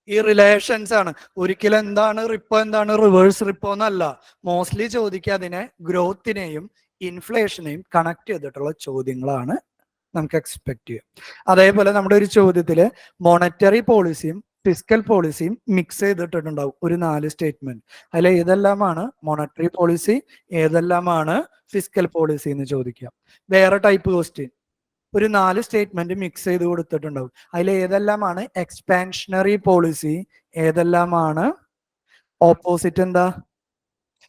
ഈ റിലേഷൻസ് ആണ്. ഒരിക്കലും എന്താണ് റിപ്പോ എന്താണ് റിവേഴ്സ് റിപ്പോ എന്നല്ല. മോസ്റ്റ്ലി ചോദിക്കുക അതിനെ ഗ്രോത്തിനെയും ഇൻഫ്ലേഷനെയും കണക്ട് ചെയ്തിട്ടുള്ള ചോദ്യങ്ങളാണ് നമുക്ക് എക്സ്പെക്ട് ചെയ്യാം. അതേപോലെ നമ്മുടെ ഒരു ചോദ്യത്തില് മോണിറ്ററി പോളിസിയും ഫിസ്ക്കൽ പോളിസിയും മിക്സ് ചെയ്തിട്ടുണ്ടാവും ഒരു 4 സ്റ്റേറ്റ്മെന്റ്. അതിൽ ഏതെല്ലാമാണ് മോണിറ്ററി പോളിസി, ഏതെല്ലാമാണ് ഫിസ്ക്കൽ പോളിസി എന്ന് ചോദിക്കാം. വേറെ ടൈപ്പ് ക്വസ്റ്റ്യൻ, ഒരു 4 സ്റ്റേറ്റ്മെന്റ് മിക്സ് ചെയ്ത് കൊടുത്തിട്ടുണ്ടാവും. അതിൽ ഏതെല്ലാമാണ് എക്സ്പാൻഷനറി പോളിസി, ഏതെല്ലാമാണ് ഓപ്പോസിറ്റ് എന്താ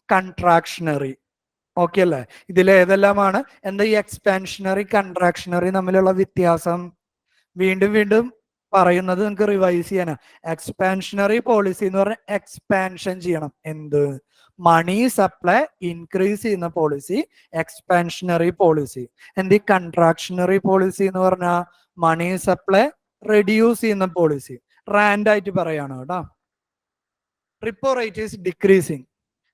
കൺട്രാക്ഷണറി. ഓക്കെ അല്ലേ? ഇതിൽ ഏതെല്ലാമാണ് എന്താ ഈ എക്സ്പാൻഷനറി കൺട്രാക്ഷണറി തമ്മിലുള്ള വ്യത്യാസം? വീണ്ടും വീണ്ടും പറയുന്നത് നിങ്ങൾക്ക് റിവൈസ് ചെയ്യാനാ. എക്സ്പാൻഷനറി പോളിസി എന്ന് പറഞ്ഞാൽ എക്സ്പാൻഷൻ ചെയ്യണം. എന്ത്? മണി സപ്ലൈ ഇൻക്രീസ് ചെയ്യുന്ന പോളിസി എക്സ്പാൻഷനറി പോളിസി. എന്ത്? കൺട്രാക്ഷണറി പോളിസി എന്ന് പറഞ്ഞാൽ മണി സപ്ലൈ റെഡ്യൂസ് ചെയ്യുന്ന പോളിസി. റാൻഡ് ആയിട്ട് പറയാണ് കേട്ടോ. Repo rate is decreasing.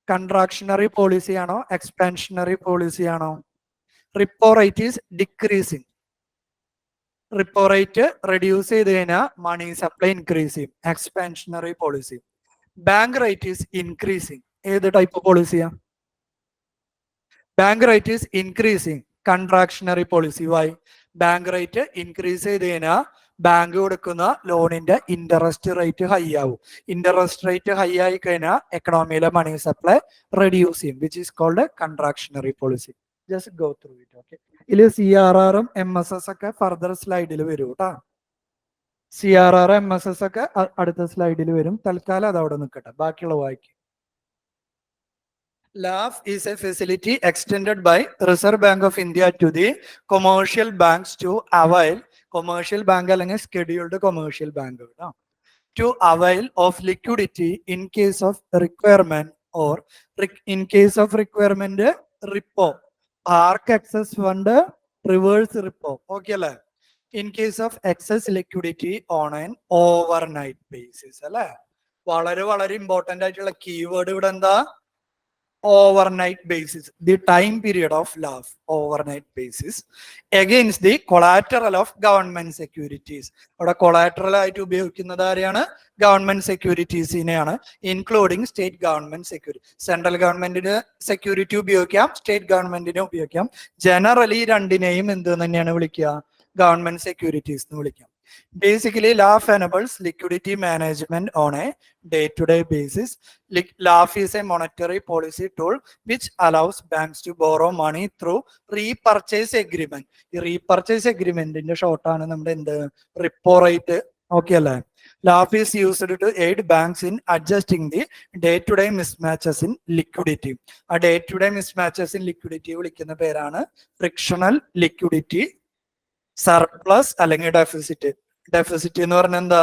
Contractionary policy ആണോ എക്സ്പാൻഷനറി പോളിസി ആണോ? Repo rate is decreasing. Repo rate reduce ചെയ്ത് കഴിഞ്ഞാൽ മണി സപ്ലൈ ഇൻക്രീസ് ചെയ്യും, expansionary policy. Bank rate is increasing. ഏത് ടൈപ്പ് പോളിസിയാ? Bank rate is increasing, contractionary policy. Why? Bank rate increase ചെയ്ത് കഴിഞ്ഞാൽ bank കൊടുക്കുന്ന ലോണിന്റെ ഇൻട്രസ്റ്റ് റേറ്റ് ഹൈ ആവും. ഇൻട്രസ്റ്റ് റേറ്റ് ഹൈ ആയി കഴിഞ്ഞാൽ എക്കണോമിയിലെ മണി സപ്ലൈ റെഡ്യൂസ് ചെയ്യും, which is called contractionary policy. Just go through it. Okay, ഇതിൽ CRRഉം MSS ഒക്കെ ഫർദർ സ്ലൈഡിൽ വരും കേട്ടോ. CRR MSS ഒക്കെ അടുത്ത സ്ലൈഡിൽ വരും. തൽക്കാലം അത് അവിടെ നിൽക്കട്ടെ, ബാക്കിയുള്ള വായിക്കും. LAF is a facility extended by Reserve Bank of India to the commercial banks to avail commercial bank അല്ലെങ്കിൽ scheduled commercial bank to avail of liquidity in case of requirement or in case of requirement repo, park excess fund, reverse repo. Okay അല്ലേ? In case of excess liquidity on an overnight basis അല്ലേ? വളരെ വളരെ important ആയിട്ടുള്ള keyword ഇവിടെ എന്താ? Overnight basis, the time period of LAF, overnight basis, against the collateral of government securities. അവിടെ collateral ആയിട്ട് ഉപയോഗിക്കുന്നത് ആരെയാണ്? ഗവൺമെന്റ് സെക്യൂരിറ്റീസിനെയാണ്, including state government security. Central ഗവൺമെന്റിന് സെക്യൂരിറ്റി ഉപയോഗിക്കാം, സ്റ്റേറ്റ് ഗവൺമെന്റിനെ ഉപയോഗിക്കാം. ജനറലി രണ്ടിനെയും എന്ത് തന്നെയാണ് വിളിക്കുക? ഗവൺമെന്റ് സെക്യൂരിറ്റീസ് എന്ന് വിളിക്കാം. Basically, LAF enables liquidity management on a day-to-day basis. LAF is a monetary policy tool which allows banks to borrow money through repurchase agreement. The repurchase agreement in the short term is repo rate. Okay, അല്ലേ? LAF is used to aid banks in adjusting the day-to-day mismatches in liquidity. A day-to-day mismatches in liquidity വിളിക്കുന്ന പേരാണ് frictional liquidity, surplus അല്ലെങ്കിൽ deficit. Deficit എന്ന് പറഞ്ഞാൽ എന്താ?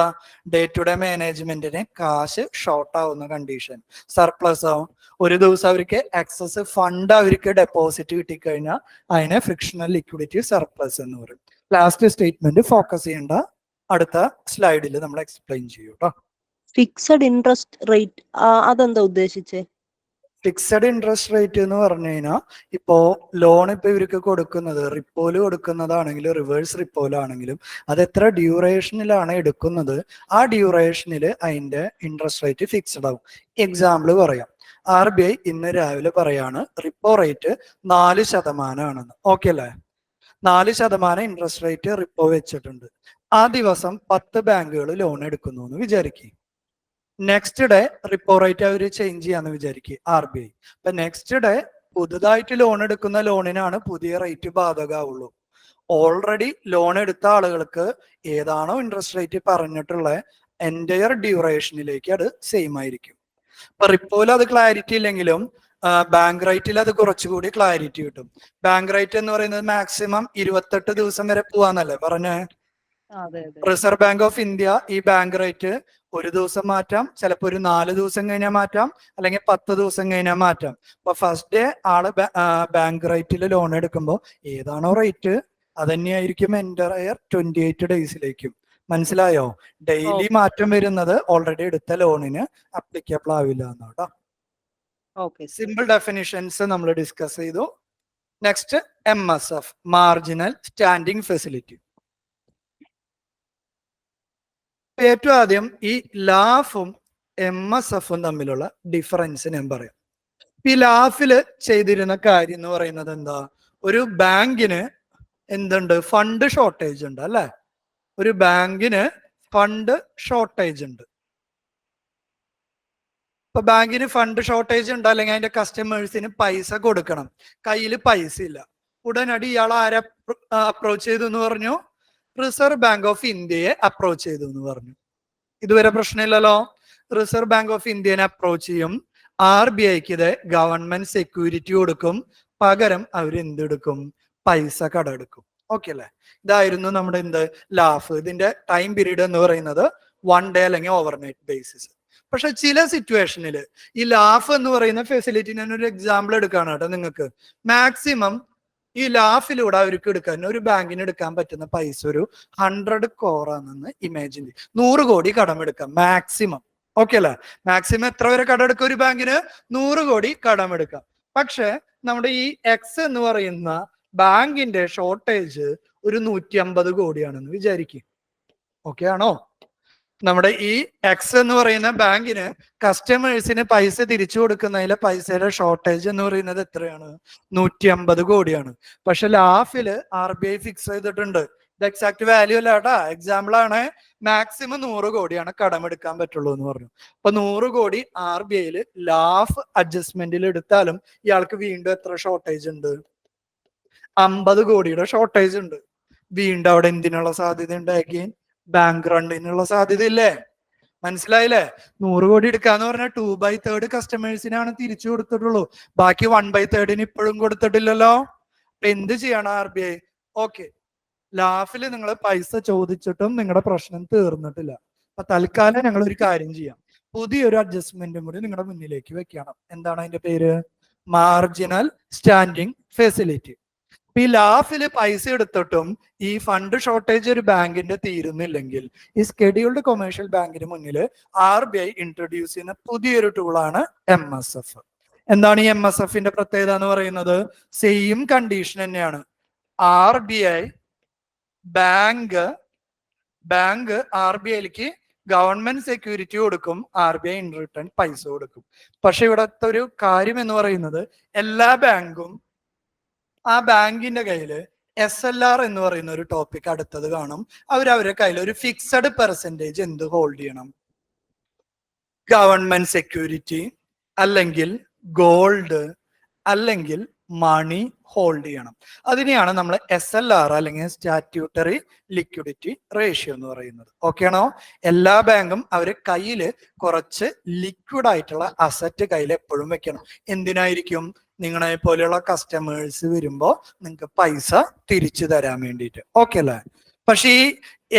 Day to day മാനേജ്മെന്റിന് കാശ് short ആവുന്ന കണ്ടീഷൻ. സർപ്ലസ് ആവും, ഒരു ദിവസം അവർക്ക് എക്സസ് ഫണ്ട് അവർക്ക് ഡെപ്പോസിറ്റ് കിട്ടിക്കഴിഞ്ഞാൽ അതിനെ ഫ്രിക്ഷണൽ ലിക്വിഡിറ്റി സർപ്ലസ് എന്ന് പറയും. ലാസ്റ്റ് സ്റ്റേറ്റ്മെന്റ് ഫോക്കസ് ചെയ്യേണ്ട, അടുത്ത സ്ലൈഡിൽ നമ്മൾ എക്സ്പ്ലെയിൻ ചെയ്യും കേട്ടോ. ഫിക്സഡ് ഇൻട്രസ്റ്റ് റേറ്റ് അതെന്താ ഉദ്ദേശിച്ചേ? ഫിക്സഡ് ഇൻട്രസ്റ്റ് റേറ്റ് എന്ന് പറഞ്ഞു കഴിഞ്ഞാൽ ഇപ്പോ ലോൺ ഇപ്പൊ ഇവർക്ക് കൊടുക്കുന്നത് റിപ്പോയില് കൊടുക്കുന്നതാണെങ്കിലും റിവേഴ്സ് റിപ്പോയിലാണെങ്കിലും അത് എത്ര ഡ്യൂറേഷനിലാണ് എടുക്കുന്നത്, ആ ഡ്യൂറേഷനിൽ അതിന്റെ ഇൻട്രസ്റ്റ് റേറ്റ് ഫിക്സഡ് ആവും. എക്സാമ്പിൾ പറയാം, RBI ഇന്ന് രാവിലെ പറയാണ് റിപ്പോ റേറ്റ് 4% ഓക്കെ അല്ലേ? 4% ഇൻട്രസ്റ്റ് റേറ്റ് റിപ്പോ വെച്ചിട്ടുണ്ട്. ആ ദിവസം 10 ബാങ്കുകൾ ലോൺ എടുക്കുന്നു എന്ന് വിചാരിക്കും. നെക്സ്റ്റ് ഡേ റിപ്പോ റേറ്റ് അവർ ചേഞ്ച് ചെയ്യാന്ന് വിചാരിക്കും RBI. അപ്പൊ നെക്സ്റ്റ് ഡേ പുതുതായിട്ട് ലോൺ എടുക്കുന്ന ലോണിനാണ് പുതിയ റേറ്റ് ബാധകമാവുള്ളൂ. ഓൾറെഡി ലോൺ എടുത്ത ആളുകൾക്ക് ഏതാണോ ഇൻട്രസ്റ്റ് റേറ്റ് പറഞ്ഞിട്ടുള്ള എൻറ്റയർ ഡ്യൂറേഷനിലേക്ക് അത് സെയിം ആയിരിക്കും. അപ്പൊ റിപ്പോയിൽ അത് ക്ലാരിറ്റി ഇല്ലെങ്കിലും ബാങ്ക് റേറ്റിൽ അത് കുറച്ചുകൂടി ക്ലാരിറ്റി കിട്ടും. ബാങ്ക് റേറ്റ് എന്ന് പറയുന്നത് മാക്സിമം 28 ദിവസം വരെ പോവാന്നല്ലേ പറഞ്ഞേ? റിസർവ് ബാങ്ക് ഓഫ് ഇന്ത്യ ഈ ബാങ്ക് റേറ്റ് ഒരു ദിവസം മാറ്റാം, ചിലപ്പോൾ ഒരു 4 ദിവസം കഴിഞ്ഞാൽ മാറ്റാം, അല്ലെങ്കിൽ 10 ദിവസം കഴിഞ്ഞാൽ മാറ്റാം. അപ്പൊ ഫസ്റ്റ് ഡേ ആള് ബാങ്ക് റേറ്റിൽ ലോൺ എടുക്കുമ്പോൾ ഏതാണോ റേറ്റ് അത് തന്നെയായിരിക്കും എൻറ്റയർ 28 ഡേയ്സിലേക്കും. മനസ്സിലായോ? ഡെയിലി മാറ്റം വരുന്നത് ഓൾറെഡി എടുത്ത ലോണിന് അപ്ലിക്കബിൾ ആവില്ല എന്നാട്ടോ. സിമ്പിൾ ഡെഫിനിഷൻസ് നമ്മൾ ഡിസ്കസ് ചെയ്തു. Next MSF, marginal standing facility. ഏറ്റവും ആദ്യം ഈ ലാഫും MSFും തമ്മിലുള്ള ഡിഫറൻസ് ഞാൻ പറയാം. ഈ ലാഫില് ചെയ്തിരുന്ന കാര്യം എന്ന് പറയുന്നത് എന്താ, ഒരു ബാങ്കിന് എന്തുണ്ട്, ഫണ്ട് ഷോർട്ടേജ് ഉണ്ട് അല്ലെ. ഒരു ബാങ്കിന് ഫണ്ട് ഷോർട്ടേജ് ഉണ്ട്. ഇപ്പൊ ബാങ്കിന് ഫണ്ട് ഷോർട്ടേജ് ഉണ്ട്, അല്ലെങ്കിൽ അതിന്റെ കസ്റ്റമേഴ്സിന് പൈസ കൊടുക്കണം, കയ്യിൽ പൈസ ഇല്ല. ഉടനടി ഇയാൾ ആരെ അപ്രോച്ച് ചെയ്തു എന്ന് പറഞ്ഞു? റിസർവ് ബാങ്ക് ഓഫ് ഇന്ത്യയെ അപ്രോച്ച് ചെയ്തു എന്ന് പറഞ്ഞു. ഇതുവരെ പ്രശ്നമില്ലല്ലോ. റിസർവ് ബാങ്ക് ഓഫ് ഇന്ത്യനെ അപ്രോച്ച് ചെയ്യും, RBIക്ക് ഇത് ഗവൺമെന്റ് സെക്യൂരിറ്റി കൊടുക്കും, പകരം അവർ എന്തെടുക്കും? പൈസ കടമെടുക്കും. ഓക്കെ അല്ലെ? ഇതായിരുന്നു നമ്മുടെ എന്ത്, ലാഫ്. ഇതിന്റെ ടൈം പീരീഡ് എന്ന് പറയുന്നത് 1 ഡേ അല്ലെങ്കിൽ ഓവർനൈറ്റ് ബേസിസ്. പക്ഷെ ചില സിറ്റുവേഷനിൽ ഈ ലാഫ് എന്ന് പറയുന്ന ഫെസിലിറ്റി, ഞാനൊരു എക്സാമ്പിൾ എടുക്കുകയാണ് കേട്ടോ നിങ്ങൾക്ക്. മാക്സിമം ഈ ലാഫിലൂടെ അവർക്ക് എടുക്കാൻ, ഒരു ബാങ്കിന് എടുക്കാൻ പറ്റുന്ന പൈസ ഒരു 100 crore ആണെന്ന് ഇമാജിൻ ചെയ്യും. 100 കോടി കടമെടുക്കാം മാക്സിമം. ഓക്കെ അല്ലെ? മാക്സിമം എത്ര വരെ കടമെടുക്കാം ഒരു ബാങ്കിന്? 100 കോടി കടമെടുക്കാം. പക്ഷെ നമ്മുടെ ഈ എക്സ് എന്ന് പറയുന്ന ബാങ്കിന്റെ ഷോർട്ടേജ് ഒരു 150 കോടിയാണെന്ന് വിചാരിക്കും. ഓക്കെ ആണോ? നമ്മുടെ ഈ എക്സ് എന്ന് പറയുന്ന ബാങ്കിന് കസ്റ്റമേഴ്സിന് പൈസ തിരിച്ചു കൊടുക്കുന്നതിലെ പൈസയുടെ ഷോർട്ടേജ് എന്ന് പറയുന്നത് എത്രയാണ്? 150 കോടിയാണ്. പക്ഷെ ലാഫില് RBI ഫിക്സ് ചെയ്തിട്ടുണ്ട്, ഇത് എക്സാക്ട് വാല്യൂ അല്ല കേട്ടാ, എക്സാമ്പിൾ ആണ്, മാക്സിമം 100 കോടിയാണ് കടമെടുക്കാൻ പറ്റുള്ളൂ എന്ന് പറഞ്ഞു. അപ്പൊ 100 കോടി RBIയില് ലാഫ് അഡ്ജസ്റ്റ്മെന്റിൽ എടുത്താലും ഇയാൾക്ക് വീണ്ടും എത്ര ഷോർട്ടേജ് ഉണ്ട്? 50 കോടിയുടെ ഷോർട്ടേജ് ഉണ്ട്. വീണ്ടും അവിടെ എന്തിനുള്ള സാധ്യത ഉണ്ടാക്കി? ബാങ്ക് റണ്ണിനുള്ള സാധ്യത ഇല്ലേ? മനസ്സിലായില്ലേ? 100 കോടി എടുക്കാന്ന് പറഞ്ഞാൽ 2/3 കസ്റ്റമേഴ്സിനാണ് തിരിച്ചു കൊടുത്തിട്ടുള്ളൂ, ബാക്കി 1/3 ഇപ്പോഴും കൊടുത്തിട്ടില്ലല്ലോ. അപ്പൊ എന്ത് ചെയ്യണം RBI? ഓക്കെ, ലാഫില് നിങ്ങൾ പൈസ ചോദിച്ചിട്ടും നിങ്ങളുടെ പ്രശ്നം തീർന്നിട്ടില്ല. അപ്പൊ തൽക്കാലം ഞങ്ങൾ ഒരു കാര്യം ചെയ്യാം, പുതിയൊരു അഡ്ജസ്റ്റ്മെന്റും കൂടി നിങ്ങളുടെ മുന്നിലേക്ക് വെക്കണം. എന്താണ് അതിന്റെ പേര്? Marginal standing facility. ഈ ലാഫില് പൈസ എടുത്തിട്ടും ഈ ഫണ്ട് ഷോർട്ടേജ് ഒരു ബാങ്കിന്റെ തീരുന്നില്ലെങ്കിൽ ഈ സ്കെഡ്യൂൾഡ് കൊമേഴ്ഷ്യൽ ബാങ്കിന് മുന്നിൽ RBI ഇൻട്രൊഡ്യൂസ് ചെയ്യുന്ന പുതിയൊരു ടൂളാണ് MSF. എന്താണ് ഈ MSFന്റെ പ്രത്യേകത എന്ന് പറയുന്നത്? സെയിം കണ്ടീഷൻ തന്നെയാണ്. RBI ബാങ്ക് RBIക്ക് ഗവൺമെന്റ് സെക്യൂരിറ്റി കൊടുക്കും, RBI ഇൻ റിട്ടേൺ പൈസ കൊടുക്കും. പക്ഷെ ഇവിടത്തെ ഒരു കാര്യം എന്ന് പറയുന്നത്, എല്ലാ ബാങ്കും ആ ബാങ്കിന്റെ കയ്യില് SLR എന്ന് പറയുന്ന ഒരു ടോപ്പിക് അടുത്തത് കാണും. അവരവരുടെ കയ്യിൽ ഒരു ഫിക്സഡ് പെർസെൻറ്റേജ് എന്ത് ഹോൾഡ് ചെയ്യണം? ഗവൺമെന്റ് സെക്യൂരിറ്റി, അല്ലെങ്കിൽ ഗോൾഡ്, അല്ലെങ്കിൽ മണി ഹോൾഡ് ചെയ്യണം. അതിനെയാണ് നമ്മൾ SLR അല്ലെങ്കിൽ സ്റ്റാറ്റ്യൂട്ടറി ലിക്വിഡിറ്റി റേഷ്യോ എന്ന് പറയുന്നത്. ഓക്കെ ആണോ? എല്ലാ ബാങ്കും അവര് കയ്യില് കുറച്ച് ലിക്വിഡ് ആയിട്ടുള്ള അസറ്റ് കയ്യിൽ എപ്പോഴും വെക്കണം. എന്തിനായിരിക്കും? നിങ്ങളെ പോലെയുള്ള കസ്റ്റമേഴ്സ് വരുമ്പോ നിങ്ങൾക്ക് പൈസ തിരിച്ചു തരാൻ വേണ്ടിയിട്ട്. ഓക്കെ അല്ലേ? പക്ഷെ ഈ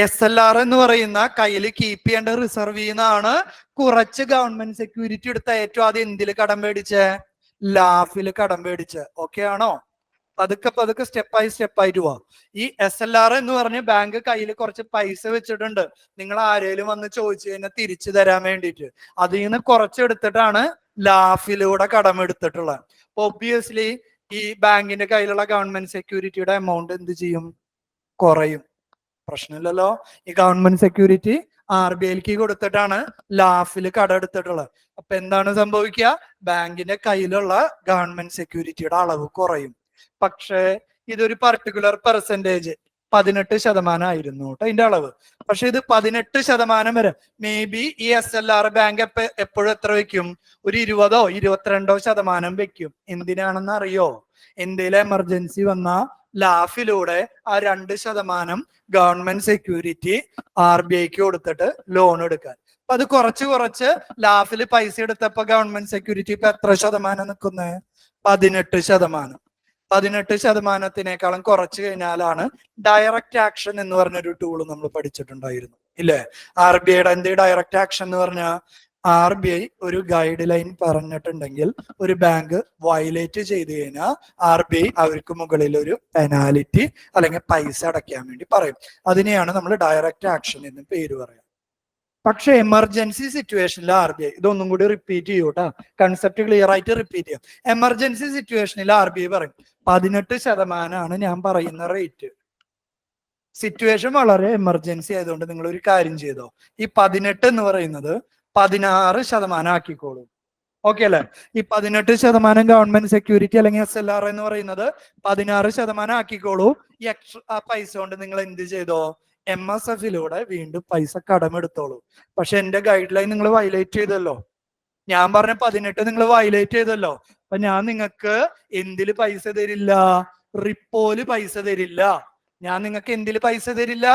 SLR എന്ന് പറയുന്ന കയ്യിൽ കീപ്പ് ചെയ്യേണ്ട, റിസർവ് ചെയ്യുന്നതാണ്. കുറച്ച് ഗവൺമെന്റ് സെക്യൂരിറ്റി എടുത്ത ഏറ്റവും ആദ്യം എന്തില് കടം മേടിച്ചേ? ലാഫില് കടം മേടിച്ച്. ഓക്കെ ആണോ? പതുക്കെ സ്റ്റെപ്പായിട്ട് പോവാം. ഈ SLR എന്ന് പറഞ്ഞ് ബാങ്ക് കയ്യിൽ കുറച്ച് പൈസ വെച്ചിട്ടുണ്ട്, നിങ്ങൾ ആരേലും വന്ന് ചോദിച്ചു കഴിഞ്ഞാൽ തിരിച്ചു തരാൻ വേണ്ടിയിട്ട്. അതിൽ നിന്ന് കുറച്ചെടുത്തിട്ടാണ് ലാഫിലൂടെ കടമെടുത്തിട്ടുള്ളത്. ഒബ്വിയസ്ലി ഈ ബാങ്കിന്റെ കയ്യിലുള്ള ഗവൺമെന്റ് സെക്യൂരിറ്റിയുടെ എമൗണ്ട് എന്ത് ചെയ്യും? കുറയും. പ്രശ്നമില്ലല്ലോ. ഈ ഗവൺമെന്റ് സെക്യൂരിറ്റി RBIക്ക് കൊടുത്തിട്ടാണ് ലാഫില് കടമെടുത്തിട്ടുള്ളത്. അപ്പൊ എന്താണ് സംഭവിക്കുക? ബാങ്കിന്റെ കയ്യിലുള്ള ഗവൺമെന്റ് സെക്യൂരിറ്റിയുടെ അളവ് കുറയും. പക്ഷേ ഇതൊരു പർട്ടിക്കുലർ പെർസെൻറ്റേജ് 18% ആയിരുന്നു കേട്ടോ അതിന്റെ അളവ്. പക്ഷെ ഇത് 18% വരെ മേ ബി ഈ SLR ബാങ്ക് എപ്പോഴും എത്ര വെക്കും? ഒരു 20 or 22% വെക്കും. എന്തിനാണെന്ന് അറിയോ? എന്തെങ്കിലും എമർജൻസി വന്ന ലാഫിലൂടെ ആ 2% ഗവൺമെന്റ് സെക്യൂരിറ്റി RBIക്ക് കൊടുത്തിട്ട് ലോൺ എടുക്കാൻ. അപ്പൊ അത് കുറച്ച് ലാഫിൽ പൈസ എടുത്തപ്പോ ഗവൺമെന്റ് സെക്യൂരിറ്റി ഇപ്പൊ എത്ര ശതമാനം നിൽക്കുന്നത്? 18%. 18%-നേക്കാളും കുറച്ച് കഴിഞ്ഞാലാണ് ഡയറക്റ്റ് ആക്ഷൻ എന്ന് പറഞ്ഞൊരു ടൂൾ നമ്മൾ പഠിച്ചിട്ടുണ്ടായിരുന്നു ഇല്ലേ? RBIയുടെ എന്ത് ഡയറക്റ്റ് ആക്ഷൻ എന്ന് പറഞ്ഞാൽ, RBI ഒരു ഗൈഡ് ലൈൻ പറഞ്ഞിട്ടുണ്ടെങ്കിൽ ഒരു ബാങ്ക് വയലേറ്റ് ചെയ്ത് കഴിഞ്ഞാൽ RBI അവർക്ക് മുകളിൽ ഒരു പെനാലിറ്റി അല്ലെങ്കിൽ പൈസ അടയ്ക്കാൻ വേണ്ടി പറയും. അതിനെയാണ് നമ്മൾ ഡയറക്റ്റ് ആക്ഷൻ എന്ന് പേര് പറയാം. പക്ഷെ എമർജൻസി സിറ്റുവേഷനിൽ RBI, ഇതൊന്നും കൂടി റിപ്പീറ്റ് ചെയ്യൂട്ടാ, കൺസെപ്റ്റ് ക്ലിയർ ആയിട്ട് റിപ്പീറ്റ് ചെയ്യാം. എമർജൻസി സിറ്റുവേഷനിൽ RBI പറയും 18% ഞാൻ പറയുന്ന റേറ്റ്. സിറ്റുവേഷൻ വളരെ എമർജൻസി ആയതുകൊണ്ട് നിങ്ങൾ ഒരു കാര്യം ചെയ്തോ, ഈ 18 എന്ന് പറയുന്നത് 16% ആക്കിക്കോളൂ. ഓക്കെ അല്ലെ? ഈ 18% ഗവൺമെന്റ് സെക്യൂരിറ്റി അല്ലെങ്കിൽ SLR എന്ന് പറയുന്നത് 16% ആക്കിക്കോളൂ. ഈ എക്സ്ട്രാ പൈസ കൊണ്ട് നിങ്ങൾ എന്ത് ചെയ്തോ, MSFലൂടെ വീണ്ടും പൈസ കടമെടുത്തോളൂ. പക്ഷെ എന്റെ ഗൈഡ് ലൈൻ നിങ്ങൾ വയലേറ്റ് ചെയ്തല്ലോ. ഞാൻ പറഞ്ഞ 18 നിങ്ങൾ വയലേറ്റ് ചെയ്തല്ലോ. അപ്പൊ ഞാൻ നിങ്ങൾക്ക് എന്തില് പൈസ തരില്ല? റിപ്പോല് പൈസ തരില്ല. ഞാൻ നിങ്ങൾക്ക് എന്തില് പൈസ തരില്ല?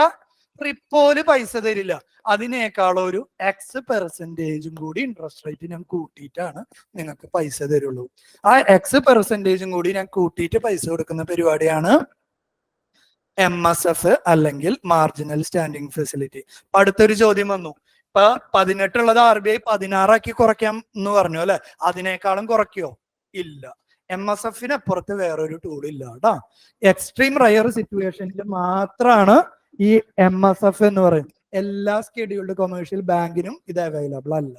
റിപ്പോല് പൈസ തരില്ല. അതിനേക്കാളൊരു X% കൂടി ഇൻട്രസ്റ്റ് റേറ്റ് ഞാൻ കൂട്ടിയിട്ടാണ് നിങ്ങൾക്ക് പൈസ തരുള്ളൂ. ആ X% കൂടി ഞാൻ കൂട്ടിയിട്ട് പൈസ കൊടുക്കുന്ന പരിപാടിയാണ് MSF അല്ലെങ്കിൽ മാർജിനൽ സ്റ്റാൻഡിംഗ് ഫെസിലിറ്റി. അടുത്തൊരു ചോദ്യം വന്നു. ഇപ്പൊ 18 ഉള്ളത് RBI 16 കുറയ്ക്കാം എന്ന് പറഞ്ഞു അല്ലെ? അതിനേക്കാളും കുറയ്ക്കോ? ഇല്ല. MSFന് അപ്പുറത്ത് വേറൊരു ടൂൾ ഇല്ല കേട്ടോ. എക്സ്ട്രീം റയർ സിറ്റുവേഷനിൽ മാത്രമാണ് ഈ MSF എന്ന് പറയുന്നത്. എല്ലാ സ്കെഡ്യൂൾഡ് കൊമേഴ്ഷ്യൽ ബാങ്കിനും ഇത് അവൈലബിൾ അല്ല.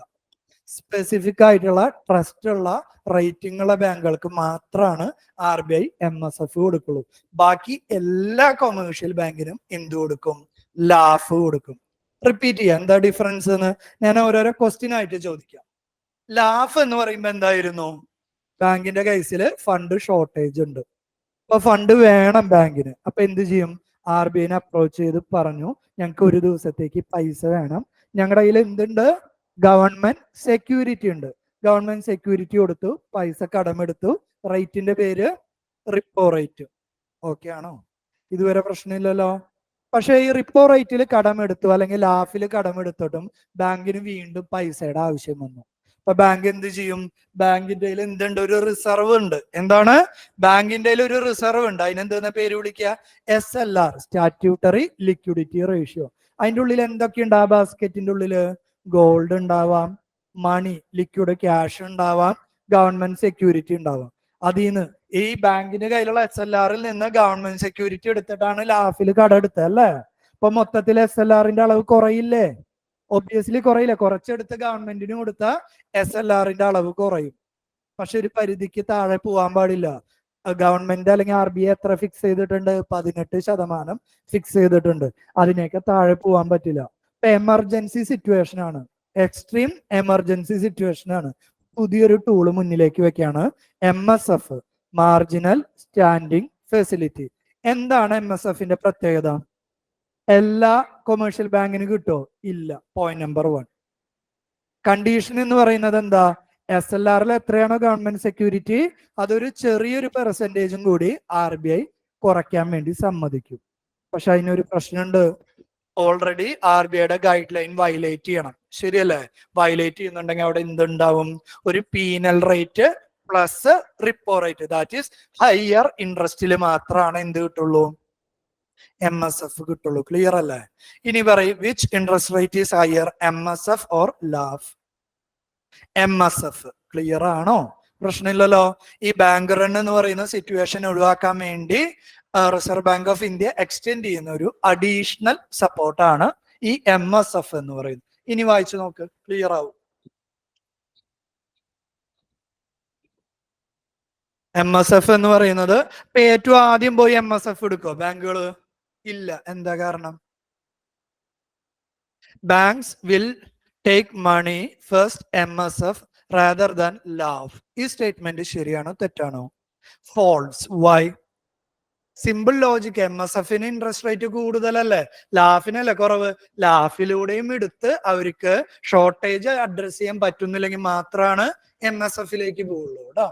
സ്പെസിഫിക് ആയിട്ടുള്ള ട്രസ്റ്റ് ഉള്ള റേറ്റിംഗ് ഉള്ള ബാങ്കുകൾക്ക് മാത്രമാണ് RBI MSF കൊടുക്കുള്ളൂ. ബാക്കി എല്ലാ കൊമേഴ്ഷ്യൽ ബാങ്കിനും എന്ത് കൊടുക്കും? ലാഫ് കൊടുക്കും. റിപ്പീറ്റ് ചെയ്യാം എന്താ ഡിഫറൻസ് എന്ന് ഞാൻ ഓരോരോ ക്വസ്റ്റ്യൻ ആയിട്ട് ചോദിക്കാം. ലാഫ് എന്ന് പറയുമ്പോ എന്തായിരുന്നു? ബാങ്കിന്റെ കേസിൽ ഫണ്ട് ഷോർട്ടേജ് ഉണ്ട്, അപ്പൊ ഫണ്ട് വേണം ബാങ്കിന്. അപ്പൊ എന്ത് ചെയ്യും? RBIനെ അപ്രോച്ച് ചെയ്ത് പറഞ്ഞു, ഞങ്ങൾക്ക് ഒരു ദിവസത്തേക്ക് പൈസ വേണം, ഞങ്ങളുടെ കയ്യിൽ എന്തുണ്ട്? ഗവൺമെന്റ് സെക്യൂരിറ്റി ഉണ്ട്. ഗവൺമെന്റ് സെക്യൂരിറ്റി കൊടുത്തു, പൈസ കടമെടുത്തു. റേറ്റിന്റെ പേര് റിപ്പോ റേറ്റ്. ഓക്കെ ആണോ? ഇതുവരെ പ്രശ്നമില്ലല്ലോ. പക്ഷെ ഈ റിപ്പോ റേറ്റിൽ കടമെടുത്തു അല്ലെങ്കിൽ ലാഫിൽ കടമെടുത്തിട്ടും ബാങ്കിന് വീണ്ടും പൈസയുടെ ആവശ്യം വന്നു. അപ്പൊ ബാങ്ക് എന്ത് ചെയ്യും? ബാങ്കിന്റെ എന്തുണ്ട്? ഒരു റിസർവ് ഉണ്ട്. എന്താണ്? ബാങ്കിന്റെ ഒരു റിസർവ് ഉണ്ട്. അതിനെന്തെന്ന പേര് വിളിക്കുക? SLR, statutory liquidity ratio. അതിന്റെ ഉള്ളിൽ എന്തൊക്കെയുണ്ട്? ആ ബാസ്കറ്റിന്റെ ഉള്ളില് ഗോൾഡ് ഉണ്ടാവാം, മണി ലിക്വിഡ് ക്യാഷ് ഉണ്ടാവാം, ഗവൺമെന്റ് സെക്യൂരിറ്റി ഉണ്ടാവാം. അതിന്ന് ഈ ബാങ്കിന്റെ കയ്യിലുള്ള SLRൽ നിന്ന് ഗവൺമെന്റ് സെക്യൂരിറ്റി എടുത്തിട്ടാണ് ലാഫിൽ കട എടുത്തത് അല്ലേ? അപ്പൊ മൊത്തത്തിൽ SLRന്റെ അളവ് കുറയില്ലേ? ഒബ്വിയസ്ലി കുറയില്ല. കുറച്ചെടുത്ത് ഗവൺമെന്റിന് കൊടുത്ത SLRന്റെ അളവ് കുറയും. പക്ഷെ ഒരു പരിധിക്ക് താഴെ പോകാൻ പാടില്ല. ഗവൺമെന്റ് അല്ലെങ്കിൽ RBI എത്ര ഫിക്സ് ചെയ്തിട്ടുണ്ട്? 18% ഫിക്സ് ചെയ്തിട്ടുണ്ട്. അതിനേക്ക് താഴെ പോകാൻ പറ്റില്ല. ഇപ്പൊ എമർജൻസി സിറ്റുവേഷൻ ആണ്, എക്സ്ട്രീം എമർജൻസി സിറ്റുവേഷൻ ആണ്. പുതിയൊരു ടൂള് മുന്നിലേക്ക് വെക്കാണ് MSF, മാർജിനൽ സ്റ്റാൻഡിംഗ് ഫെസിലിറ്റി. എന്താണ് MSFന്റെ പ്രത്യേകത? എല്ലാ കൊമേഴ്ഷ്യൽ ബാങ്കിന് കിട്ടോ? ഇല്ല. Point number 1. കണ്ടീഷൻ എന്ന് പറയുന്നത് എന്താ? SLRൽ എത്രയാണോ ഗവൺമെന്റ് സെക്യൂരിറ്റി അതൊരു ചെറിയൊരു പെർസെന്റേജും കൂടി RBI കുറയ്ക്കാൻ വേണ്ടി സമ്മതിക്കും. പക്ഷെ അതിനൊരു പ്രശ്നമുണ്ട്. ഓൾറെഡി RBIയുടെ ഗൈഡ് ലൈൻ വയലേറ്റ് ചെയ്യണം. ശരിയല്ലേ? വയലേറ്റ് ചെയ്യുന്നുണ്ടെങ്കിൽ അവിടെ എന്തുണ്ടാവും? ഒരു penal rate plus repo rate, that is higher ഇൻട്രസ്റ്റിൽ മാത്രമാണ് എന്ത് കിട്ടുള്ളൂ? MSF കിട്ടുള്ളൂ. ക്ലിയർ അല്ലേ? ഇനി പറയും which interest rate is higher, MSF or LAF? MSF. Clear ആണോ? പ്രശ്നമില്ലല്ലോ. ഈ ബാങ്ക് റൺ എന്ന് പറയുന്ന സിറ്റുവേഷൻ ഒഴിവാക്കാൻ വേണ്ടി reserve bank of India extend ചെയ്യുന്ന ഒരു അഡീഷണൽ സപ്പോർട്ടാണ് ഈ MSF എന്ന് പറയുന്നത്. ഇനി വായിച്ചു നോക്ക്, ക്ലിയർ ആവും. MSF എന്ന് പറയുന്നത് ഇപ്പൊ ഏറ്റവും ആദ്യം പോയി MSF എടുക്കോ ബാങ്കുകള്? ഇല്ല. എന്താ കാരണം? Banks will take money first MSF rather than LAF. ഈ സ്റ്റേറ്റ്മെന്റ് ശരിയാണോ തെറ്റാണോ? ഫോൾസ്. വൈ? Simple logic. MSFന് ഇൻട്രസ്റ്റ് റേറ്റ് കൂടുതലല്ലേ, ലാഫിനല്ലേ കുറവ്. ലാഫിലൂടെയും എടുത്ത് അവർക്ക് ഷോർട്ടേജ് അഡ്രസ് ചെയ്യാൻ പറ്റുന്നില്ലെങ്കിൽ മാത്രമാണ് MSFലേക്ക് പോകുള്ളൂ കേട്ടോ.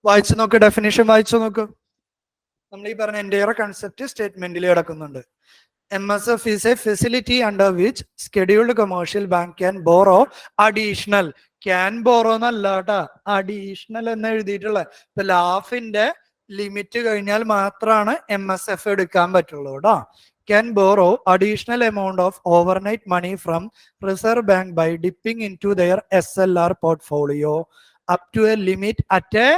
വായിച്ചു നോക്ക്, ഡെഫിനിഷൻ വായിച്ചു നോക്ക്. നമ്മൾ ഈ പറഞ്ഞ എൻ്റെ കൺസെപ്റ്റ് സ്റ്റേറ്റ്മെന്റിൽ കിടക്കുന്നുണ്ട്. MSF is a facility under which scheduled commercial bank can borrow additional. Can borrow എന്നല്ല കേട്ടാ, അഡീഷണൽ എന്ന് എഴുതിയിട്ടുള്ള. ഇപ്പൊ ലാഫിന്റെ ലിമിറ്റ് കഴിഞ്ഞാൽ മാത്രമാണ് MSF എടുക്കാൻ പറ്റുള്ളൂ കേട്ടോ. Can borrow additional amount of overnight money from Reserve Bank by dipping into their SLR portfolio up to a limit at a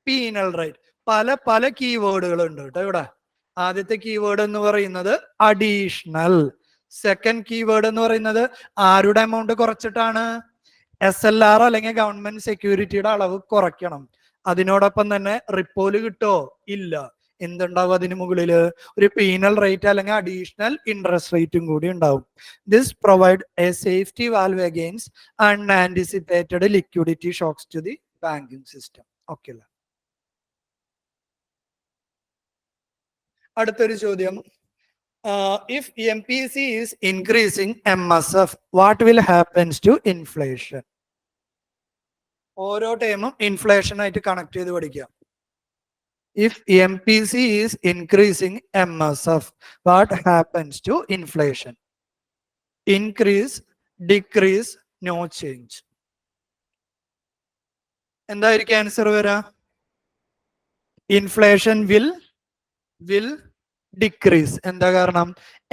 penal rate. പല കീവേഡുകൾ ഉണ്ട് കേട്ടോ ഇവിടെ. ആദ്യത്തെ കീവേഡ് എന്ന് പറയുന്നത് അഡീഷണൽ. സെക്കൻഡ് കീവേഡ് എന്ന് പറയുന്നത് ആരുടെ എമൗണ്ട് കുറച്ചിട്ടാണ്? SLR അല്ലെങ്കിൽ ഗവൺമെന്റ് സെക്യൂരിറ്റിയുടെ അളവ് കുറയ്ക്കണം. അതിനോടൊപ്പം തന്നെ റിപ്പോല് കിട്ടോ? ഇല്ല. എന്തുണ്ടാവും അതിന് മുകളില്? ഒരു പീനൽ റേറ്റ് അല്ലെങ്കിൽ അഡീഷണൽ ഇൻട്രസ്റ്റ് റേറ്റും കൂടി ഉണ്ടാവും. This provide a safety valve against unanticipated liquidity shocks to the banking system. Okay അല്ലേ? അടുത്തൊരു ചോദ്യം, if MPC is increasing MSF, what will happens to inflation? ഓരോ ടൈമും ഇൻഫ്ലേഷൻ ആയിട്ട് കണക്ട് ചെയ്ത് പഠിക്കാം. If MPC is increasing MSF, what happens to inflation? Increase, decrease, no change. എന്തായിരിക്കും answer വരാ? Inflation will decrease. എന്താ കാരണം?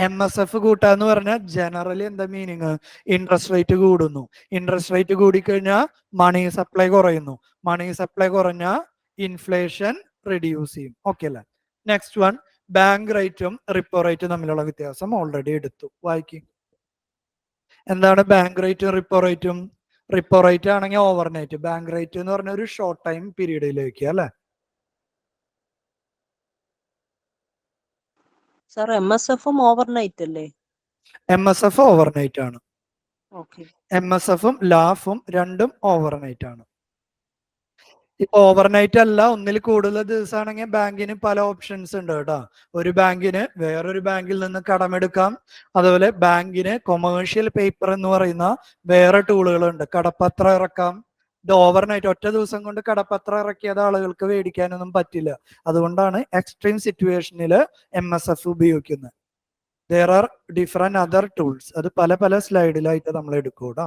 MSF കൂട്ടാന്ന് പറഞ്ഞാൽ ജനറലി എന്താ മീനിങ്? ഇൻട്രസ്റ്റ് റേറ്റ് കൂടുന്നു. ഇൻട്രസ്റ്റ് റേറ്റ് കൂടിക്കഴിഞ്ഞാൽ മണി സപ്ലൈ കുറയുന്നു. മണി സപ്ലൈ കുറഞ്ഞാൽ ഇൻഫ്ലേഷൻ റെഡ്യൂസ് ചെയ്യും. ഓക്കെ അല്ലേ? നെക്സ്റ്റ് വൺ, ബാങ്ക് റേറ്റും റിപ്പോ റേറ്റും തമ്മിലുള്ള വ്യത്യാസം ഓൾറെഡി എടുത്തു. വായിക്കും. എന്താണ് ബാങ്ക് റേറ്റും റിപ്പോ റേറ്റും? റിപ്പോ റേറ്റ് ആണെങ്കിൽ ഓവർനൈറ്റ്, ബാങ്ക് റേറ്റ് എന്ന് പറഞ്ഞ ഒരു ഷോർട്ട് ടൈം പീരീഡിലേക്ക് അല്ലെ? സാർ MSFും ഓവർനൈറ്റ് അല്ലേ? MSF ഓവർനൈറ്റ് ആണ്. MSFും ലാഫും രണ്ടും ഓവർനൈറ്റ് ആണ്. ഇപ്പൊ ഓവർനൈറ്റ് അല്ല, ഒന്നിൽ കൂടുതൽ ദിവസമാണെങ്കിൽ ബാങ്കിന് പല ഓപ്ഷൻസ് ഉണ്ട് കേട്ടോ. ഒരു ബാങ്കിന് വേറൊരു ബാങ്കിൽ നിന്ന് കടമെടുക്കാം. അതുപോലെ ബാങ്കിന് കൊമേഴ്ഷ്യൽ പേപ്പർ എന്ന് പറയുന്ന വേറെ ടൂളുകളുണ്ട്. കടപ്പത്രം ഇറക്കാം. ഇത് ഓവർനൈറ്റ് ഒറ്റ ദിവസം കൊണ്ട് കടപ്പത്രം ഇറക്കിയത് ആളുകൾക്ക് മേടിക്കാനൊന്നും പറ്റില്ല. അതുകൊണ്ടാണ് എക്സ്ട്രീം സിറ്റുവേഷനിൽ MSF ഉപയോഗിക്കുന്നത്. there are different other tools. അത് പല പല സ്ലൈഡിലായിട്ട് നമ്മൾ എടുക്കും കേട്ടോ.